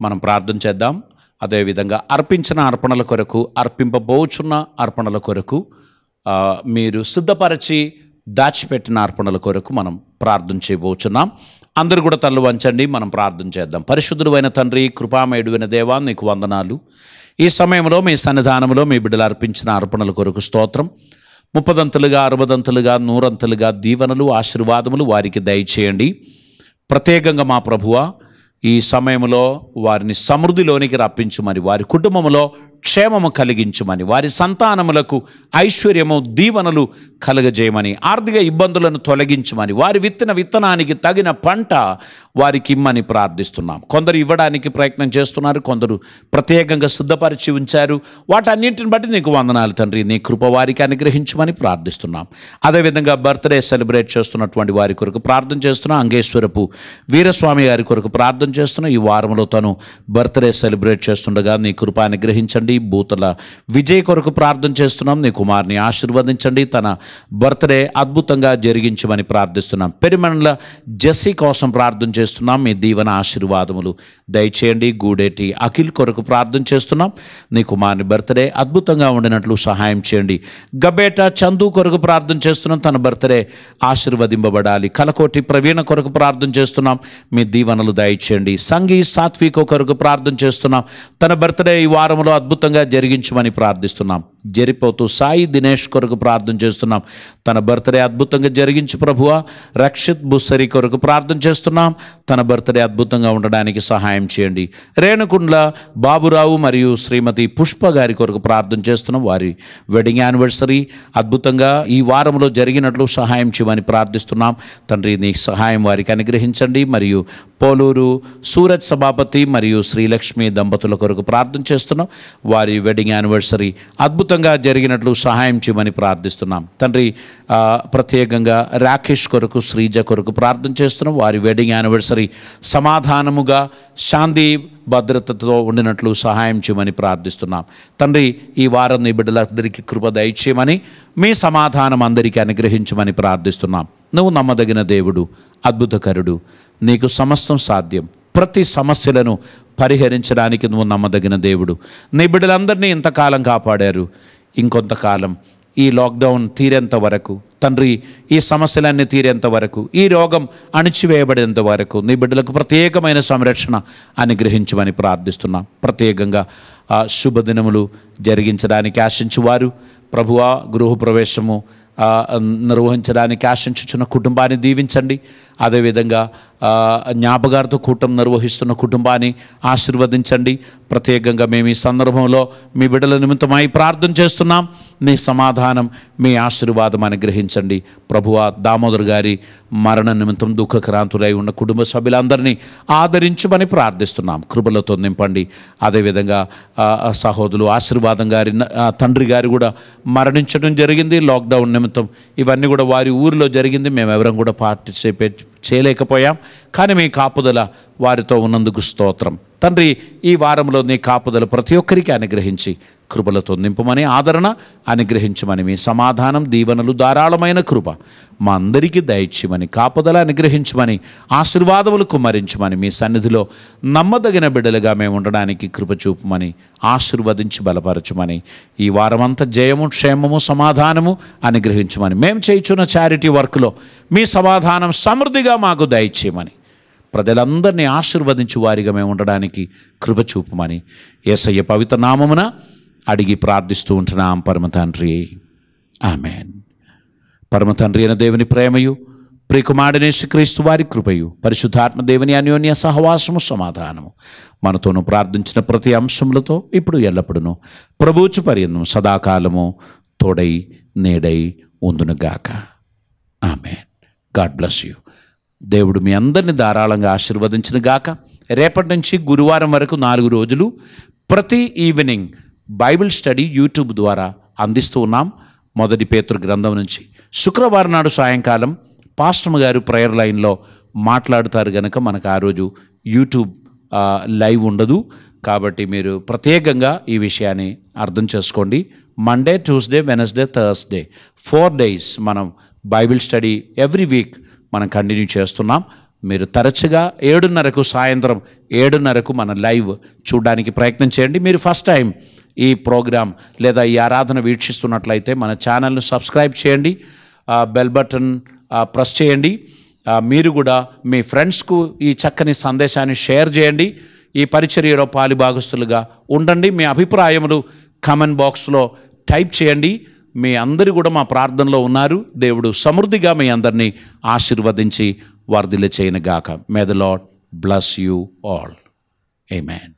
మనం ప్రార్థన చేద్దాం. అదేవిధంగా అర్పించిన అర్పణల కొరకు, అర్పింపబోచున్న అర్పణల కొరకు, మీరు సిద్ధపరిచి దాచిపెట్టిన అర్పణల కొరకు మనం ప్రార్థన చేయబోచున్నాం. అందరూ కూడా తల్లు వంచండి, మనం ప్రార్థన చేద్దాం. పరిశుద్ధుడు అయిన తండ్రి, కృపామయుడు అయిన దేవా, నీకు వందనాలు. ఈ సమయంలో మీ సన్నిధానంలో మీ బిడ్డలు అర్పించిన అర్పణల కొరకు స్తోత్రం. 30ంతలుగా 60ంతలుగా 100ంతలుగా దీవెనలు ఆశీర్వాదములు వారికి దయచేయండి. ప్రత్యేకంగా మా ప్రభువా, ఈ సమయంలో వారిని సమృద్ధిలోనికి రప్పించుమని, వారి కుటుంబంలో క్షేమము కలిగించుమని, వారి సంతానములకు ఐశ్వర్యము దీవెనలు కలగజేయమని, ఆర్థిక ఇబ్బందులను తొలగించుమని, వారి విత్తనానికి తగిన పంట వారికి ఇమ్మని ప్రార్థిస్తున్నాం. కొందరు ఇవ్వడానికి ప్రయత్నం చేస్తున్నారు, కొందరు ప్రత్యేకంగా సిద్ధపరిచి ఉంచారు. వాటన్నింటిని బట్టి నీకు వందనాలు తండ్రి. నీ కృప వారికి అనుగ్రహించమని ప్రార్థిస్తున్నాం. అదేవిధంగా బర్త్డే సెలబ్రేట్ చేస్తున్నటువంటి వారి కొరకు ప్రార్థన చేస్తున్నాం. అంగేశ్వరపు వీరస్వామి గారి కొరకు ప్రార్థన చేస్తున్నాం. ఈ వారంలో తను బర్త్డే సెలబ్రేట్ చేస్తుండగా నీ కృప అనుగ్రహించండి. బూతల విజయ్ కొరకు ప్రార్థన చేస్తున్నాం. నీ కుమార్ని ఆశీర్వదించండి. తన బర్త్డే అద్భుతంగా జరిగించమని ప్రార్థిస్తున్నాం. పెరిమండ్ల జెస్సీ కోసం ప్రార్థన చేస్తున్నాం. మీ దీవెన ఆశీర్వాదములు దయచేయండి. గూడేటి అఖిల్ కొరకు ప్రార్థన చేస్తున్నాం. నీ కుమార్ని బర్త్డే అద్భుతంగా ఉండినట్లు సహాయం చేయండి. గబేట చందు కొరకు ప్రార్థన చేస్తున్నాం. తన బర్త్డే ఆశీర్వదింపబడాలి. కలకోటి ప్రవీణ కొరకు ప్రార్థన చేస్తున్నాం. మీ దీవెనలు దయచేయండి. సంగీ సాత్విక కొరకు ప్రార్థన చేస్తున్నాం. తన బర్త్డే ఈ వారంలో అద్భుతంగా జరిగించమని ప్రార్థిస్తున్నాం. జరిపోతూ సాయి దినేష్ కొరకు ప్రార్థన చేస్తున్నాం. తన బర్త్డే అద్భుతంగా జరిగించు ప్రభువా. రక్షిత్ బుస్సరి కొరకు ప్రార్థన చేస్తున్నాం. తన బర్త్డే అద్భుతంగా ఉండడానికి సహాయం చేయండి. రేణుకుండ్ల బాబురావు మరియు శ్రీమతి పుష్ప గారి కొరకు ప్రార్థన చేస్తున్నాం. వారి వెడ్డింగ్ యానివర్సరీ అద్భుతంగా ఈ వారంలో జరిగినట్లు సహాయం చేయమని ప్రార్థిస్తున్నాం. తండ్రి, నీ సహాయం వారికి అనుగ్రహించండి. మరియు పోలూరు సూరజ్ సభాపతి మరియు శ్రీలక్ష్మి దంపతుల కొరకు ప్రార్థన చేస్తున్నాం. వారి వెడ్డింగ్ యానివర్సరీ అద్భుతంగా జరిగినట్లు సహాయం చేయమని ప్రార్థిస్తున్నాం. తండ్రి, ప్రత్యేకంగా రాకేష్ కొరకు, శ్రీజ కొరకు ప్రార్థన చేస్తున్నాం. వారి వెడ్డింగ్ యానివర్సరీ సమాధానముగా, శాంతి భద్రతతో ఉండినట్లు సహాయం చేయమని ప్రార్థిస్తున్నాం. తండ్రి, ఈ వారం నీ బిడ్డలందరికీ కృప దయచేయమని, మీ సమాధానం అందరికీ అనుగ్రహించమని ప్రార్థిస్తున్నాం. నువ్వు నమ్మదగిన దేవుడు, అద్భుతకరుడు, నీకు సమస్తం సాధ్యం. ప్రతి సమస్యలను పరిహరించడానికి నువ్వు నమ్మదగిన దేవుడు. నీ బిడ్డలందరినీ ఇంతకాలం కాపాడారు. ఇంకొంతకాలం ఈ లాక్డౌన్ తీరేంత వరకు తండ్రి, ఈ సమస్యలన్నీ తీరేంత వరకు, ఈ రోగం అణిచివేయబడేంత వరకు నీ బిడ్డలకు ప్రత్యేకమైన సంరక్షణ అనుగ్రహించమని ప్రార్థిస్తున్నాం. ప్రత్యేకంగా శుభదినములు జరిగించడానికి ఆశించువారు ప్రభువా, గృహప్రవేశము నిర్వహించడానికి ఆశించుచున్న కుటుంబాన్ని దీవించండి. అదేవిధంగా జ్ఞాపకార్థ కూటం నిర్వహిస్తున్న కుటుంబాన్ని ఆశీర్వదించండి. ప్రత్యేకంగా మేము ఈ సందర్భంలో మీ బిడ్డల నిమిత్తమై ప్రార్థన చేస్తున్నాం. మీ సమాధానం, మీ ఆశీర్వాదం అనుగ్రహించండి. ప్రభువా, దామోదర్ గారి మరణ నిమిత్తం దుఃఖక్రాంతులై ఉన్న కుటుంబ సభ్యులందరినీ ఆదరించమని ప్రార్థిస్తున్నాం. కృపలతో నింపండి. అదేవిధంగా సహోదరులు ఆశీర్వాదం గారి తండ్రి గారు కూడా మరణించడం జరిగింది లాక్డౌన్ నిమిత్తం. ఇవన్నీ కూడా వారి ఊరిలో జరిగింది. మేము ఎవరం కూడా పార్టిసిపేట్ చేయలేకపోయాం. కానీ మీ కాపుదల వారితో ఉన్నందుకు స్తోత్రం తండ్రి. ఈ వారంలో నీ కాపుదల ప్రతి ఒక్కరికి అనుగ్రహించి కృపలతో నింపమని, ఆదరణ అనుగ్రహించమని, మీ సమాధానం, దీవెనలు, ధారాళమైన కృప మా అందరికీ దయచేయమని, కాపుదల అనుగ్రహించమని, ఆశీర్వాదములు కుమ్మరించమని, మీ సన్నిధిలో నమ్మదగిన బిడ్డలుగా మేము ఉండడానికి కృప చూపమని, ఆశీర్వదించి బలపరచమని, ఈ వారమంతా జయము, క్షేమము, సమాధానము అనుగ్రహించమని, మేము చేయుచున్న చారిటీ వర్క్లో మీ సమాధానం సమృద్ధిగా మాకు దయచేయమని, ప్రజలందరినీ ఆశీర్వదించు వారిగా మేము ఉండడానికి కృప చూపమని యేసయ్య పవిత్ర నామమున అడిగి ప్రార్థిస్తూ ఉంటున్నాం పరమ తండ్రి. ఆమెన్. పరమ తండ్రి అయిన దేవుని ప్రేమయు, ప్రియకుమారుడైన యేసుక్రీస్తు వారి కృపయు, పరిశుద్ధాత్మ దేవుని అన్యోన్య సహవాసము, సమాధానము మనతోనూ ప్రార్థించిన ప్రతి అంశములతో ఇప్పుడు ఎల్లప్పుడూ ప్రభువుచు పర్యంతం సదాకాలము తోడై నేడై ఉందునుగాక. ఆమెన్. God bless you. దేవుడు మీ అందరిని ధారాళంగా ఆశీర్వదించిన గాక. రేపటి నుంచి గురువారం వరకు 4 రోజులు ప్రతి ఈవినింగ్ బైబిల్ స్టడీ యూట్యూబ్ ద్వారా అందిస్తూ ఉన్నాం. 1 పేతురు గ్రంథం నుంచి. శుక్రవారం నాడు సాయంకాలం పాస్టర్ గారు ప్రేయర్ లైన్లో మాట్లాడుతారు కనుక మనకు ఆ రోజు యూట్యూబ్ లైవ్ ఉండదు. కాబట్టి మీరు ప్రత్యేకంగా ఈ విషయాన్ని అర్థం చేసుకోండి. Monday, Tuesday, Wednesday, Thursday 4 days మనం బైబిల్ స్టడీ ఎవ్రీ వీక్ మనం కంటిన్యూ చేస్తున్నాం. మీరు తరచుగా 7:30కు, సాయంత్రం 7:30కు మన లైవ్ చూడడానికి ప్రయత్నం చేయండి. మీరు ఫస్ట్ టైం ఈ ప్రోగ్రాం లేదా ఈ ఆరాధన వీక్షిస్తున్నట్లయితే మన ఛానల్ను సబ్స్క్రైబ్ చేయండి, బెల్ బటన్ ప్రెస్ చేయండి. మీరు కూడా మీ ఫ్రెండ్స్కు ఈ చక్కని సందేశాన్ని షేర్ చేయండి. ఈ పరిచర్యలో పాలిభాగస్తులుగా ఉండండి. మీ అభిప్రాయములు కామెంట్ బాక్స్లో టైప్ చేయండి. మీ అందరూ కూడా మా ప్రార్థనలో ఉన్నారు. దేవుడు సమృద్ధిగా మీ అందరినీ ఆశీర్వదించి వర్ధిల్ల చేయనుగాక. May the Lord bless you all. Amen.